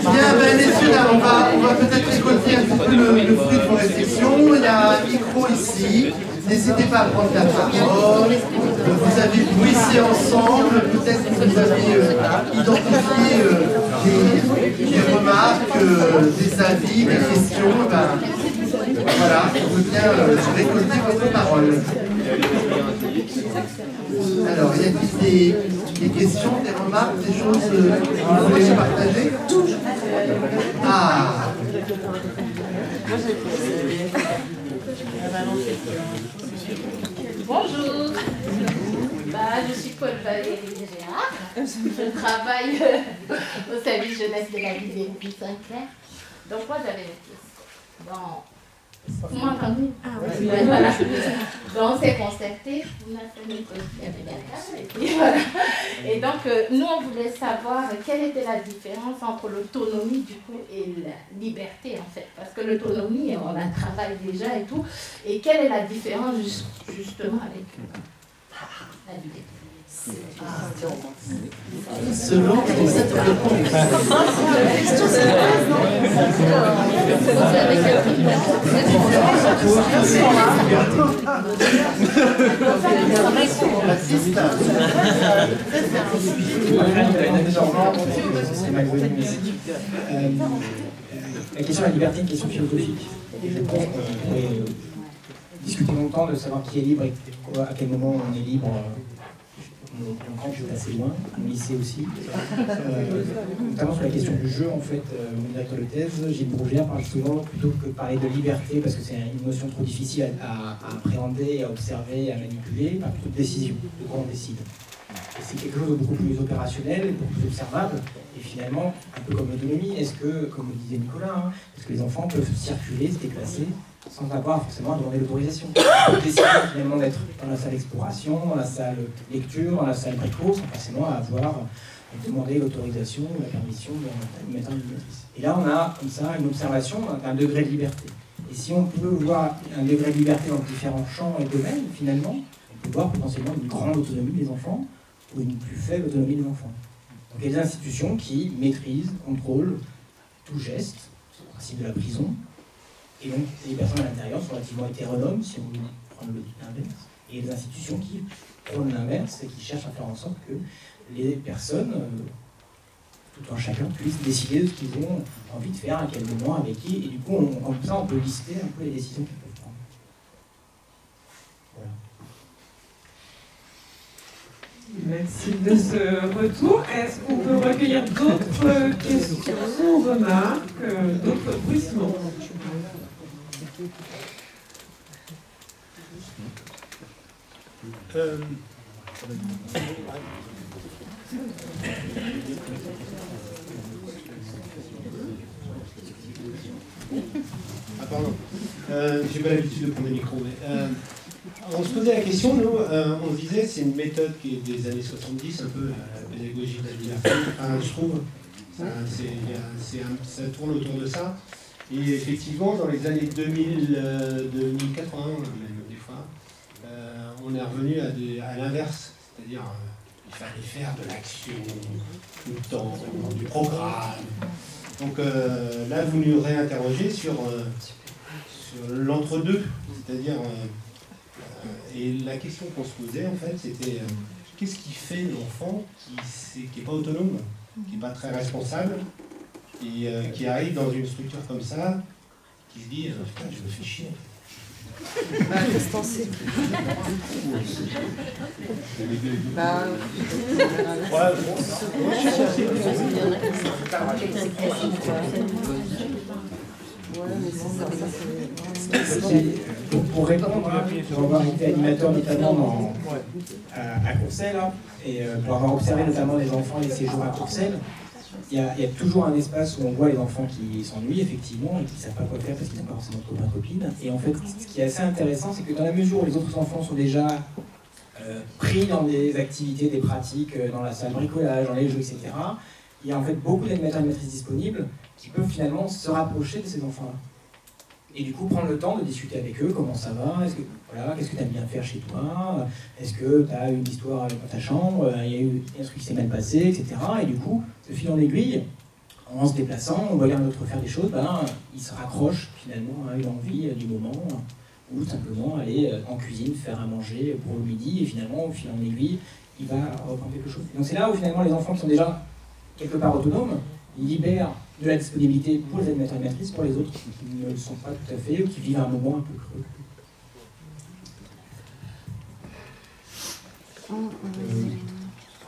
Bien, ben, messieurs, là, on va peut-être récolter un petit peu le fruit de vos réflexions. Il y a un micro ici. N'hésitez pas à prendre la parole. Vous avez bruissé ensemble. Peut-être que vous avez identifié des remarques, des avis, des questions. Ben, voilà, on veut bien récolter votre parole. Alors, y a-t-il des questions, des remarques, des choses que vous voulez partager? Ah! Bonjour. Je suis Paul Valérie Gérard. Je travaille au service jeunesse de la ville de Saint-Clair. Donc moi j'avais une question. Vous m'entendez? Oui. Voilà. Donc on s'est concerté. Et donc nous on voulait savoir quelle était la différence entre l'autonomie du coup et la liberté en fait. Parce que l'autonomie, on la travaille déjà et tout. Et quelle est la différence justement avec la liberté? Selon cette réponse. La question de la liberté est une question philosophique. Et je pense qu'on pourrait discuter longtemps de savoir qui est libre et à quel moment on est libre. Quand je suis assez loin, au lycée aussi. Notamment sur la question du jeu, en fait, mon directeur de thèse, Gilles Bourgère, parle souvent, plutôt que de parler de liberté, parce que c'est une notion trop difficile à appréhender, à observer, à manipuler, par plutôt de décision, de quoi on décide. Et c'est quelque chose de beaucoup plus opérationnel, beaucoup plus observable, et finalement, un peu comme l'autonomie, est-ce que, comme le disait Nicolas, est-ce que les enfants peuvent circuler, se déplacer, sans avoir forcément à demander l'autorisation. On peut décider finalement d'être dans la salle exploration, dans la salle lecture, dans la salle préco, sans forcément avoir demandé l'autorisation ou la permission d'un animateur ou d'une animatrice. Et là, on a comme ça une observation d'un degré de liberté. Et si on peut voir un degré de liberté dans différents champs et domaines, finalement, on peut voir potentiellement une grande autonomie des enfants ou une plus faible autonomie des enfants. Donc il y a des institutions qui maîtrisent, contrôlent tout geste, c'est le principe de la prison. Et donc, les personnes à l'intérieur sont relativement hétéronomes, si on veut prendre le l'inverse. Et il y a des institutions qui prônent l'inverse et qui cherchent à faire en sorte que les personnes, tout un chacun, puissent décider de ce qu'ils ont envie de faire, à quel moment, avec qui. Et du coup, comme ça, on peut lister un peu les décisions qu'ils peuvent prendre. Voilà. Merci de ce retour. Est-ce qu'on peut recueillir d'autres questions, remarques, d'autres bruissements? Pardon. J'ai pas l'habitude de prendre le micro, mais on se posait la question, nous, on se disait, c'est une méthode qui est des années 70, un peu la pédagogie de la liberté, je trouve, ça tourne autour de ça. Et effectivement, dans les années 2000, 2080, même des fois, on est revenu à l'inverse, c'est-à-dire il fallait faire de l'action tout le temps, du programme. Donc là, vous nous réinterrogez sur l'entre-deux, c'est-à-dire, et la question qu'on se posait, en fait, c'était qu'est-ce qui fait l'enfant qui n'est pas autonome, qui n'est pas très responsable, et qui arrive dans une structure comme ça, qui se dit putain, je me fais chier. Pour répondre, pour avoir été animateur notamment à Courcelles, et pour avoir observé notamment les enfants et les séjours à Courcelles, il y a toujours un espace où on voit les enfants qui s'ennuient effectivement et qui ne savent pas quoi faire parce qu'ils n'ont pas forcément de copains copines. Et en fait, ce qui est assez intéressant, c'est que dans la mesure où les autres enfants sont déjà pris dans des activités, des pratiques, dans la salle bricolage, dans les jeux, etc., il y a en fait beaucoup d'animateurs et animatrices disponibles qui peuvent finalement se rapprocher de ces enfants-là. Et du coup, prendre le temps de discuter avec eux, comment ça va, qu'est-ce que tu aimes bien faire chez toi, est-ce que tu as une histoire dans ta chambre, il y a eu un truc qui s'est mal passé, etc. Et du coup, de fil en aiguille, en se déplaçant, on voyant l'autre faire des choses, il se raccroche finalement à une envie du moment, ou simplement aller en cuisine, faire à manger pour le midi, et finalement, au fil en aiguille, il va reprendre quelque chose. Et donc c'est là où finalement les enfants qui sont déjà quelque part autonomes, ils libèrent de la disponibilité pour les animateurs et animatrices, pour les autres qui ne le sont pas tout à fait, ou qui vivent un moment un peu creux.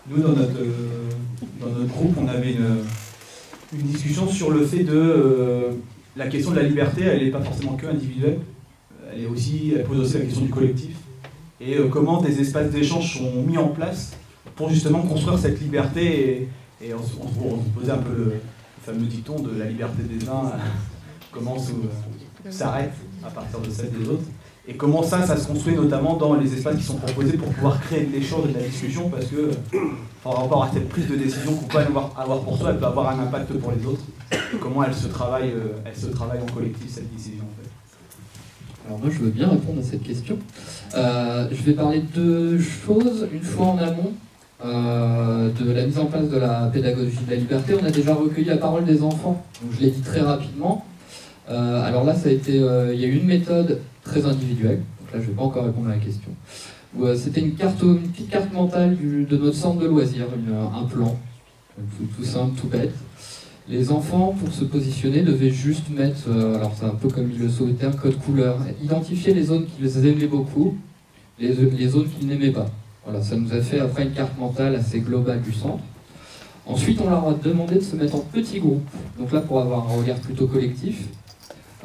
Nous, dans notre groupe, on avait une discussion sur le fait de la question de la liberté, elle n'est pas forcément que individuelle, elle pose aussi la question du collectif. et comment des espaces d'échange sont mis en place pour justement construire cette liberté et on se posait un peu le fameux dicton de la liberté des uns commence ou s'arrête à partir de celle des autres. Et comment ça se construit notamment dans les espaces qui sont proposés pour pouvoir créer de l'échange et de la discussion, parce que par rapport à cette prise de décision qu'on peut avoir pour soi, elle peut avoir un impact pour les autres. Et comment elle se travaille en collectif, cette décision en fait. Alors moi je veux bien répondre à cette question. Je vais parler de deux choses. Une fois en amont de la mise en place de la pédagogie de la liberté, on a déjà recueilli la parole des enfants. Donc je l'ai dit très rapidement. Alors là, ça a été, il y a eu une méthode très individuelle. Donc là, je ne vais pas encore répondre à la question. C'était une petite carte mentale de notre centre de loisirs, un plan, tout simple, tout bête. Les enfants, pour se positionner, devaient juste mettre, alors c'est un peu comme ils le souhaitaient, un code couleur, identifier les zones qu'ils aimaient beaucoup, les zones qu'ils n'aimaient pas. Voilà, ça nous a fait après une carte mentale assez globale du centre. Ensuite, on leur a demandé de se mettre en petits groupes. Donc là, pour avoir un regard plutôt collectif,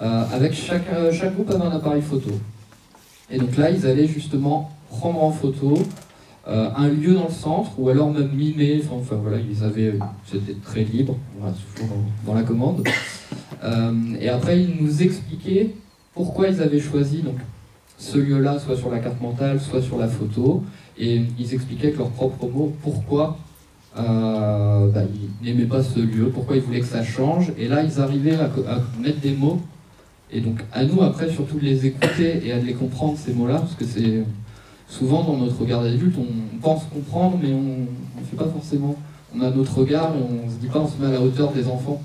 avec chaque groupe avait un appareil photo. Et donc là, ils allaient justement prendre en photo un lieu dans le centre, ou alors même mimer, enfin voilà, c'était très libre, voilà, toujours dans la commande. Et après, ils nous expliquaient pourquoi ils avaient choisi donc, ce lieu-là, soit sur la carte mentale, soit sur la photo, et ils expliquaient avec leurs propres mots pourquoi ils n'aimaient pas ce lieu, pourquoi ils voulaient que ça change, et là ils arrivaient à mettre des mots, et donc à nous après surtout de les écouter et à les comprendre ces mots-là, parce que c'est souvent dans notre regard d'adulte, on pense comprendre, mais on ne fait pas forcément, on a notre regard et on ne se dit pas, on se met à la hauteur des enfants.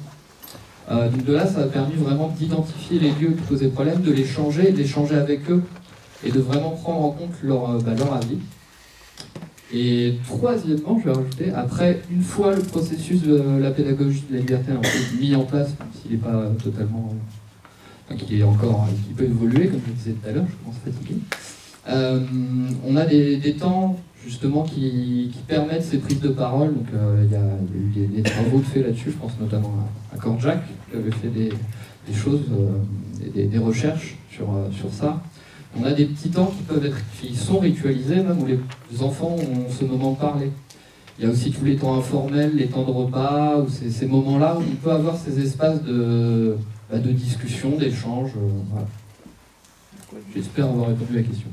Donc de là, ça a permis vraiment d'identifier les lieux qui posaient problème, de les changer, d'échanger avec eux, et de vraiment prendre en compte leur avis. Et troisièmement, je vais rajouter, après, une fois le processus de la pédagogie de la liberté un peu mis en place, même s'il n'est pas totalement... qui peut évoluer, comme je le disais tout à l'heure, je commence fatigué. On a des temps, justement, qui permettent ces prises de parole. Donc, il y a eu des travaux de fait là-dessus, je pense notamment à Korjak, qui avait fait des choses, des recherches sur ça. On a des petits temps qui sont ritualisés, même où les enfants ont ce moment de parler. Il y a aussi tous les temps informels, les temps de repas, ou ces moments-là où on peut avoir ces espaces de discussion, d'échange. Voilà. J'espère avoir répondu à la question.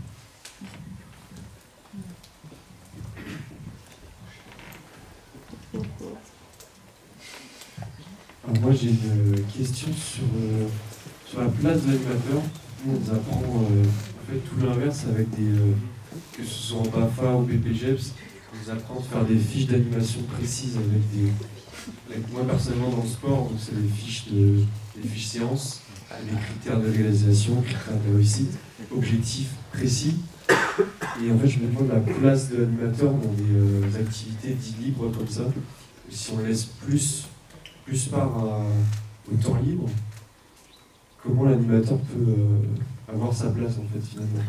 Alors moi j'ai une question sur la place de l'animateur. On nous apprend en fait tout l'inverse avec que ce soit en BAFA ou BPGEPS, on nous apprend de faire des fiches d'animation précises avec moi personnellement dans le sport, donc c'est des fiches séances, avec critères de réalisation, critères de réussite, objectifs précis. Et en fait je me demande la place de l'animateur dans des activités dites libres comme ça. Si on laisse plus part au temps libre, comment l'animateur peut avoir sa place en fait finalement.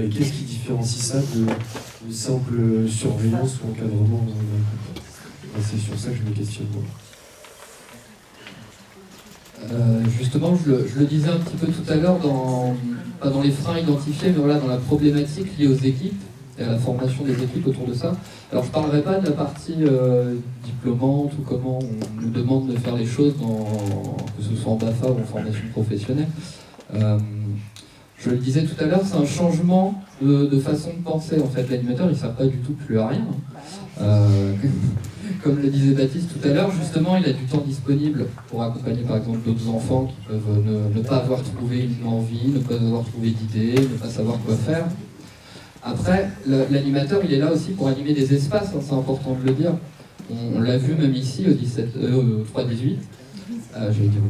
Et qu'est-ce qui différencie ça de simple surveillance ou encadrement c'est sur ça que je me questionne. Justement, je le disais un petit peu tout à l'heure, pas dans les freins identifiés, mais voilà, dans la problématique liée aux équipes et à la formation des équipes autour de ça. Alors je ne parlerai pas de la partie diplômante ou comment on nous demande de faire les choses, que ce soit en BAFA ou en formation professionnelle. Je le disais tout à l'heure, c'est un changement de façon de penser. En fait, l'animateur, il ne sert pas du tout plus à rien. Comme le disait Baptiste tout à l'heure, justement, il a du temps disponible pour accompagner par exemple d'autres enfants qui peuvent ne pas avoir trouvé une envie, ne pas avoir trouvé d'idées, ne pas savoir quoi faire. Après, l'animateur, il est là aussi pour animer des espaces, hein, c'est important de le dire. On l'a vu même ici au 3-18. J'allais dire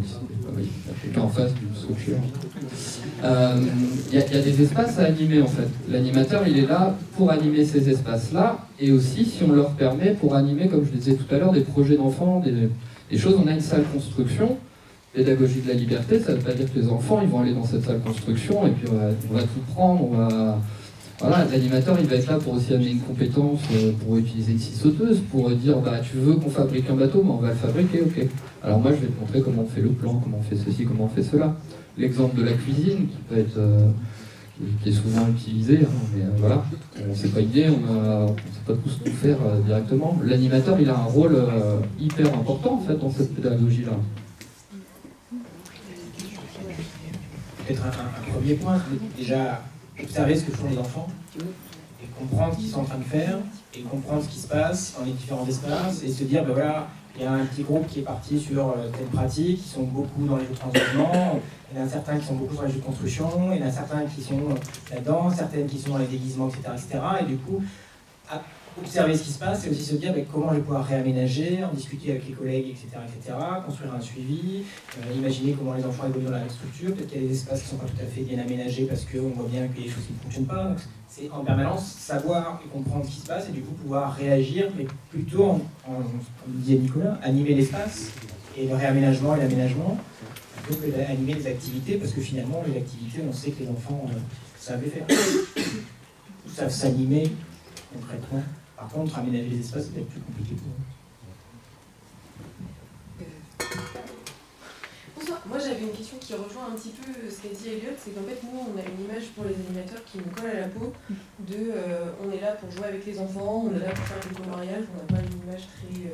oui, quelqu'un en face du structure. Il y a des espaces à animer en fait. L'animateur, il est là pour animer ces espaces-là, et aussi, si on leur permet, pour animer, comme je le disais tout à l'heure, des projets d'enfants, des choses. On a une salle construction, pédagogie de la liberté, ça ne veut pas dire que les enfants, ils vont aller dans cette salle construction, et puis on va tout prendre, Voilà, l'animateur, il va être là pour aussi amener une compétence, pour utiliser une scie sauteuse, pour dire, tu veux qu'on fabrique un bateau, mais on va le fabriquer, ok. Alors moi, je vais te montrer comment on fait le plan, comment on fait ceci, comment on fait cela. L'exemple de la cuisine, qui est souvent utilisé, hein, mais voilà, on ne sait pas idée, on ne sait pas tous tout faire directement. L'animateur, il a un rôle hyper important en fait dans cette pédagogie-là. Peut-être un premier point, déjà observer ce que font les enfants, et comprendre ce qu'ils sont en train de faire, et comprendre ce qui se passe dans les différents espaces, et se dire, ben voilà, il y a un petit groupe qui est parti sur telle pratique, qui sont beaucoup dans les jeux de transversement, il y en a certains qui sont beaucoup dans les jeux de construction, il y en a certains qui sont là-dedans, certaines qui sont dans les déguisements, etc. etc. Et du coup, observer ce qui se passe et aussi se dire comment je vais pouvoir réaménager, en discuter avec les collègues, etc. etc. construire un suivi, imaginer comment les enfants évoluent dans la structure, peut-être qu'il y a des espaces qui ne sont pas tout à fait bien aménagés parce qu'on voit bien qu'il y a des choses qui ne fonctionnent pas. Donc c'est en permanence savoir et comprendre ce qui se passe et du coup pouvoir réagir, mais plutôt, comme disait Nicolas, animer l'espace et le réaménagement et l'aménagement, plutôt que d'animer les activités, parce que finalement les activités, on sait que les enfants savent les faire, ou savent s'animer concrètement. Par contre, aménager les espaces, c'est peut-être plus compliqué pour eux. Bonsoir. Moi, j'avais une question qui rejoint un petit peu ce qu'a dit Elliot, c'est qu'en fait, nous, on a une image pour les animateurs qui nous colle à la peau de on est là pour jouer avec les enfants, on est là pour faire du coloriage, on n'a pas une image très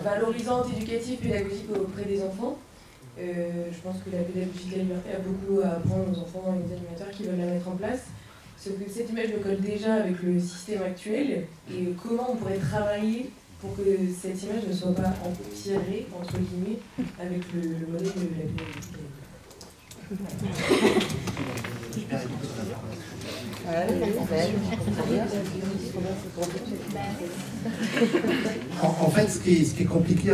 valorisante, éducative, pédagogique auprès des enfants. Je pense que la pédagogie de la liberté a beaucoup à apprendre aux enfants et aux animateurs qui veulent la mettre en place. Sauf que cette image me colle déjà avec le système actuel et comment on pourrait travailler pour que cette image ne soit pas empirée, entre guillemets, avec le modèle de la pédagogie. En fait, ce qui est compliqué,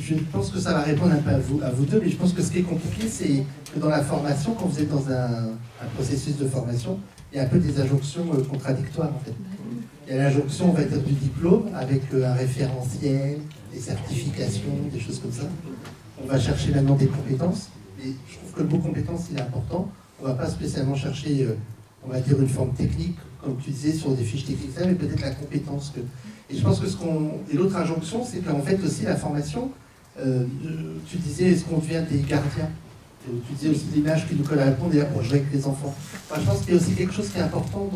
je pense que ça va répondre un peu à vous deux, mais je pense que ce qui est compliqué, c'est que dans la formation, quand vous êtes dans un processus de formation, il y a un peu des injonctions contradictoires en fait. Il y a l'injonction, on va dire, du diplôme avec un référentiel, des certifications, des choses comme ça. On va chercher maintenant des compétences, et je trouve que le mot compétence, il est important. On ne va pas spécialement chercher, on va dire, une forme technique, comme tu disais, sur des fiches techniques, mais peut-être la compétence. Et je pense que et l'autre injonction, c'est qu'en fait aussi la formation, tu disais, est-ce qu'on devient des gardiens? Tu disais aussi l'image qui nous colle à la peau, d'ailleurs, pour jouer avec les enfants. Enfin, je pense qu'il y a aussi quelque chose qui est important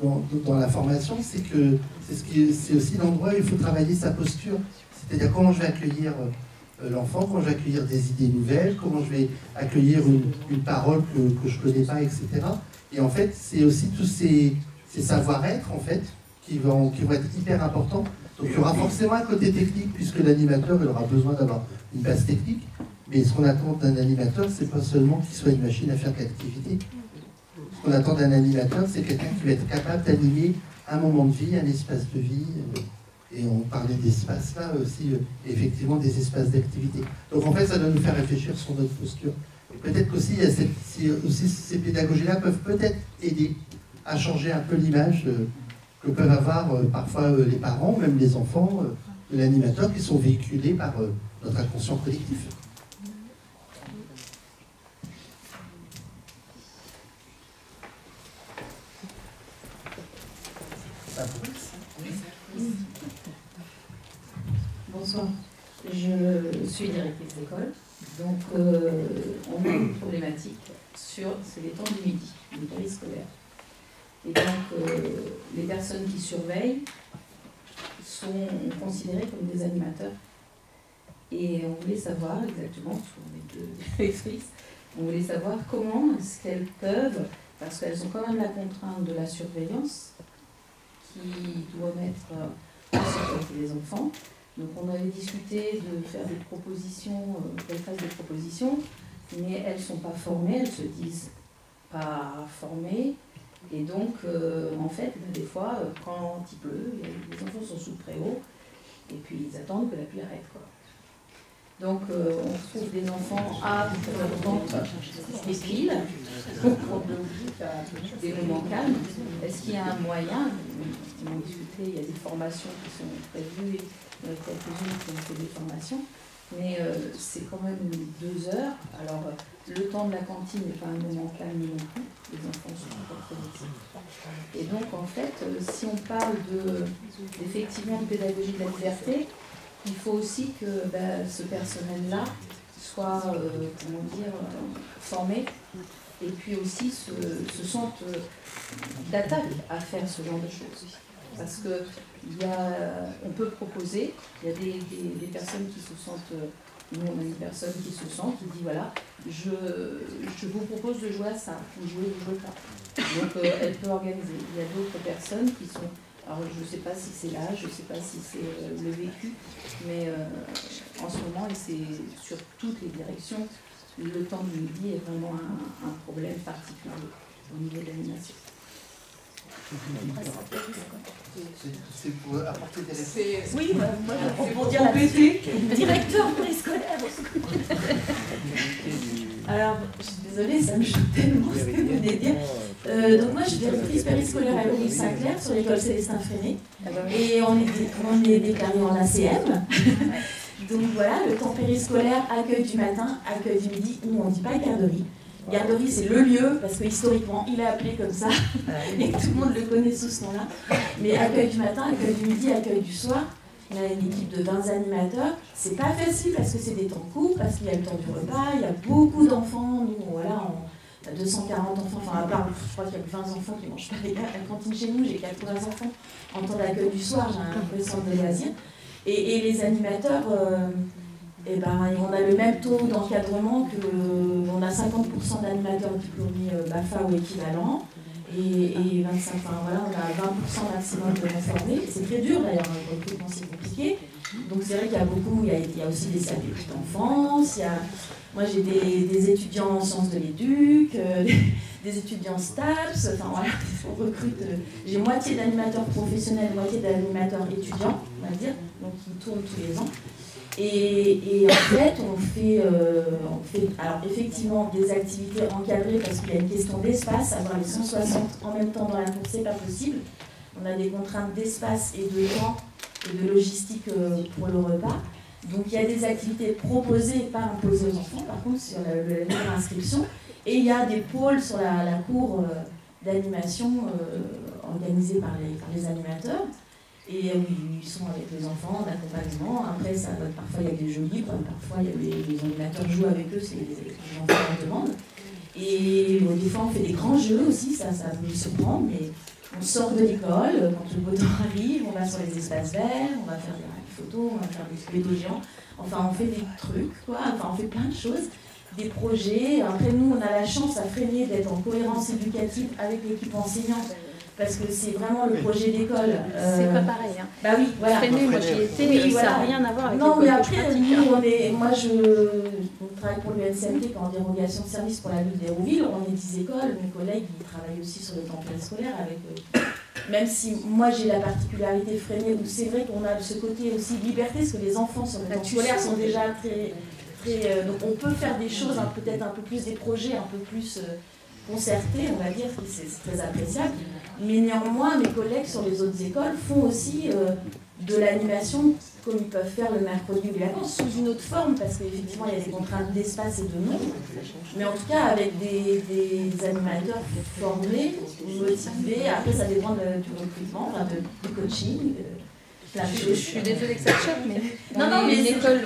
dans la formation, c'est que c'est aussi l'endroit où il faut travailler sa posture. C'est-à-dire comment je vais accueillir l'enfant, comment je vais accueillir des idées nouvelles, comment je vais accueillir une parole que je ne connais pas, etc. Et en fait, c'est aussi tous ces savoir-être, en fait, qui vont être hyper importants. Donc il y aura forcément un côté technique, puisque l'animateur il aura besoin d'avoir une base technique. Mais ce qu'on attend d'un animateur, c'est pas seulement qu'il soit une machine à faire de l'activité. Ce qu'on attend d'un animateur, c'est quelqu'un qui va être capable d'animer un moment de vie, un espace de vie. Et on parlait d'espace là aussi, effectivement des espaces d'activité. Donc en fait, ça doit nous faire réfléchir sur notre posture. Et peut-être qu'aussi, ces pédagogies-là peuvent peut-être aider à changer un peu l'image que peuvent avoir parfois les parents, même les enfants, de l'animateur, qui sont véhiculés par notre inconscient collectif. Bonsoir, je suis directrice d'école, donc on a une problématique c'est les temps du midi, les périscolaires. Et donc les personnes qui surveillent sont considérées comme des animateurs. Et on voulait savoir exactement, parce qu'on est deux directrices, on voulait savoir comment est-ce qu'elles peuvent, parce qu'elles ont quand même la contrainte de la surveillance, qui doit mettre en sécurité les enfants. Donc on avait discuté de faire des propositions, qu'elles fassent des propositions, mais elles ne sont pas formées, elles se disent pas formées. Et donc, en fait, des fois, quand il pleut, les enfants sont sous le préau, et puis ils attendent que la pluie arrête, quoi. Donc, on trouve des enfants à des piles, des moments calmes. Est-ce qu'il y a un moyen, on a discuté, il y a des formations qui sont prévues, il y en a quelques-unes qui ont fait des formations, mais c'est quand même 2 heures. Alors, le temps de la cantine n'est pas un moment calme non plus, les enfants sont pas très vite. Et donc, en fait, si on parle effectivement de pédagogie de la liberté, il faut aussi que ce personnel-là soit, formé et puis aussi se sentent d'attaque à faire ce genre de choses. Parce que on peut proposer, il y a des personnes qui se sentent, nous on a une personne qui se sent, qui dit voilà, je vous propose de jouer à ça, vous jouez pas. Donc elle peut organiser. Il y a d'autres personnes qui sont, alors je ne sais pas si c'est l'âge, je ne sais pas si c'est le vécu, mais en ce moment, et c'est sur toutes les directions, le temps du midi est vraiment un problème particulier au niveau de l'animation. C'est pour apporter des réponses. Oui, moi je pour dire la directeur préscolaire. Alors, je suis désolée, ça me choque tellement ce que vous venez de dire. Donc moi, je suis directrice périscolaire à Louis Saint-Clair sur l'école Célestin Freinet. Et on est déclaré en ACM. Donc voilà, le temps périscolaire, accueil du matin, accueil du midi. Nous, on ne dit pas garderie. Garderie, c'est le lieu, parce que historiquement, il est appelé comme ça, et que tout le monde le connaît sous ce nom-là. Mais accueil du matin, accueil du midi, accueil du soir, on a une équipe de 20 animateurs. C'est pas facile parce que c'est des temps courts, parce qu'il y a le temps du repas, il y a beaucoup d'enfants. Nous, voilà, on a 240 enfants, enfin à part, je crois qu'il y a 20 enfants qui ne mangent pas les cantines chez nous, j'ai 80 enfants. En temps d'accueil du soir, j'ai un peu centre de loisirs. Et les animateurs... on a le même taux d'encadrement on a 50% d'animateurs diplômés BAFA ou équivalent et 25, voilà, on a 20% maximum de non-formés. C'est très dur d'ailleurs, le recrutement c'est compliqué. Donc c'est vrai qu'il y a beaucoup, il y a aussi des adultes d'enfance, moi j'ai des étudiants en sciences de l'éduc, des étudiants STAPS, enfin voilà, on recrute, j'ai moitié d'animateurs professionnels, moitié d'animateurs étudiants, on va dire, donc qui tournent tous les ans. Et en fait, on fait alors effectivement des activités encadrées parce qu'il y a une question d'espace, avoir les 160 en même temps dans la course, c'est pas possible. On a des contraintes d'espace et de temps et de logistique pour le repas. Donc il y a des activités proposées et pas imposées aux enfants, par contre sur la libre inscription. Et il y a des pôles sur la cour d'animation organisés par les animateurs. Et ils sont avec les enfants d'accompagnement. Après, parfois il y a des jeux libres, parfois les animateurs jouent avec eux, c'est les enfants en demande. Et des fois on fait des grands jeux aussi, ça peut se prendre, mais on sort de l'école, quand le beau temps arrive, on va sur les espaces verts, on va faire des photos, on va faire des vélos géants. Enfin, on fait des trucs, quoi. Enfin, on fait plein de choses, des projets. Après, nous, on a la chance à Freinet d'être en cohérence éducative avec l'équipe enseignante. Parce que c'est vraiment le projet d'école. C'est pas pareil. Hein. Bah oui, voilà. Freinet, moi j'y étais, oui, ça n'a rien à voir avec non, mais après, pratique, moi je travaille pour l'UNCMT en dérogation de service pour la ville d'Hérouville. On est 10 écoles, mes collègues ils travaillent aussi sur le temps périscolaire avec même si moi j'ai la particularité Freinet où c'est vrai qu'on a ce côté aussi liberté, parce que les enfants sur le temps scolaire sont déjà très donc on peut faire des choses, peut-être un peu plus des projets, un peu plus concertés, on va dire, c'est très appréciable. Mais néanmoins, mes collègues sur les autres écoles font aussi de l'animation comme ils peuvent faire le mercredi ou les vacances, sous une autre forme, parce qu'effectivement, il y a des contraintes d'espace et de nom. Mais en tout cas, avec des animateurs formés, motivés. Après, ça dépend du recrutement, du coaching. Je suis désolée que ça te choque, mais on est une école.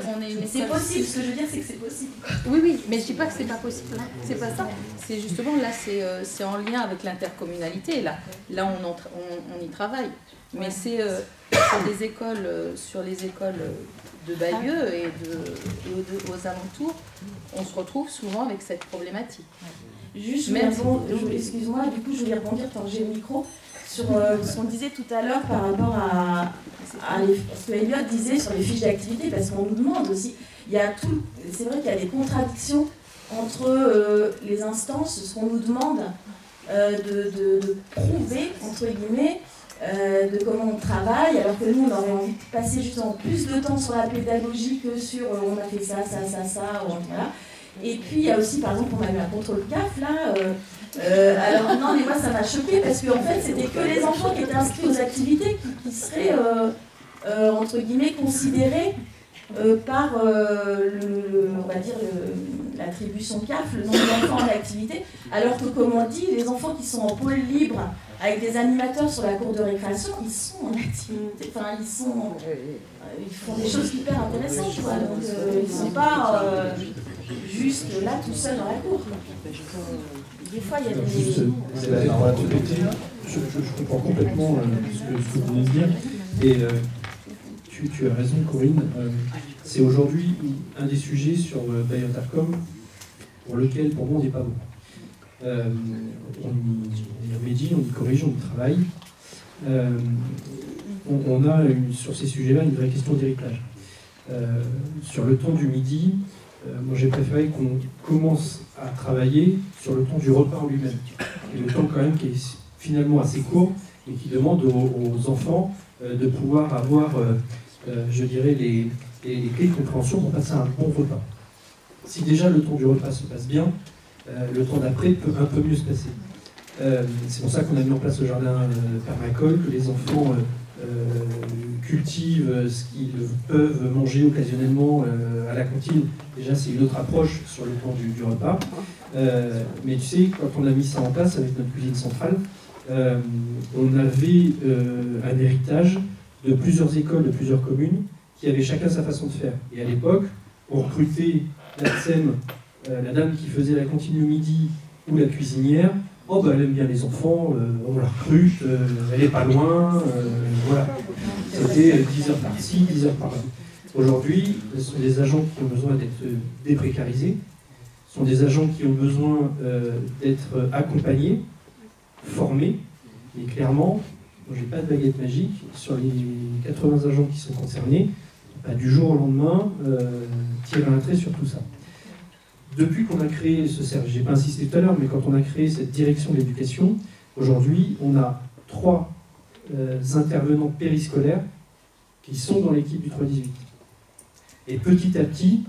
C'est possible, ce que je veux dire, c'est que c'est possible. Oui, mais je dis pas que c'est pas possible. C'est pas ça. C'est justement là, c'est en lien avec l'intercommunalité. Là, on y travaille. Mais c'est sur les écoles de Bayeux et aux alentours, on se retrouve souvent avec cette problématique. Juste, excuse-moi, du coup, je voulais rebondir tant que j'ai le micro sur ce qu'on disait tout à l'heure par rapport à ce que Elliot disait sur les fiches d'activité, parce qu'on nous demande aussi, c'est vrai qu'il y a des contradictions entre les instances, ce qu'on nous demande de prouver, entre guillemets, de comment on travaille, alors que nous, on aurait envie de passer justement plus de temps sur la pédagogie que sur on a fait ça, voilà. Et puis, il y a aussi, par exemple, on a eu un contrôle CAF, là. Alors, non, mais moi, ça m'a choqué parce qu'en fait, c'était que les enfants qui étaient inscrits aux activités qui seraient, entre guillemets, considérés par, on va dire, l'attribution CAF, le nombre d'enfants en activité, alors que, comme on dit, les enfants qui sont en pôle libre, avec des animateurs sur la cour de récréation, ils sont en activité, enfin, ils font des choses hyper intéressantes, quoi. Donc, ils ne sont pas juste là tout seul dans la cour. Des fois, il y a des... Je comprends complètement ce que vous venez de dire. Et tu as raison, Corinne. C'est aujourd'hui un des sujets sur Bayer Intercom pour lequel, pour moi, on n'est pas bon. On y remédie, on y corrige, on y travaille. On a sur ces sujets-là une vraie question d'héritage. Sur le temps du midi, moi j'ai préféré qu'on commence à travailler sur le temps du repas en lui-même. Et le temps quand même qui est finalement assez court et qui demande aux enfants de pouvoir avoir, je dirais, les clés de compréhension pour passer un bon repas. Si déjà le temps du repas se passe bien, le temps d'après peut un peu mieux se passer. C'est pour ça qu'on a mis en place le jardin permacole, que les enfants cultivent ce qu'ils peuvent manger occasionnellement à la cantine. Déjà, c'est une autre approche sur le temps du repas. Mais tu sais, quand on a mis ça en place avec notre cuisine centrale, on avait un héritage de plusieurs écoles, de plusieurs communes, qui avaient chacun sa façon de faire. Et à l'époque, on recrutait la SEM, la dame qui faisait la cantine le midi, ou la cuisinière. Oh, bah, elle aime bien les enfants, on la recrute, elle est pas loin, voilà. C'était 10 heures par-ci, 10 heures par-là. Aujourd'hui, ce sont des agents qui ont besoin d'être déprécarisés, ce sont des agents qui ont besoin d'être accompagnés, formés, et clairement, j'ai pas de baguette magique, sur les 80 agents qui sont concernés, bah, du jour au lendemain, tirer un trait sur tout ça. Depuis qu'on a créé ce service, j'ai pas insisté tout à l'heure, mais quand on a créé cette direction de l'éducation, aujourd'hui, on a 3 intervenants périscolaires qui sont dans l'équipe du 3-18. Et petit à petit,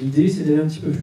l'idée, c'est d'aller un petit peu plus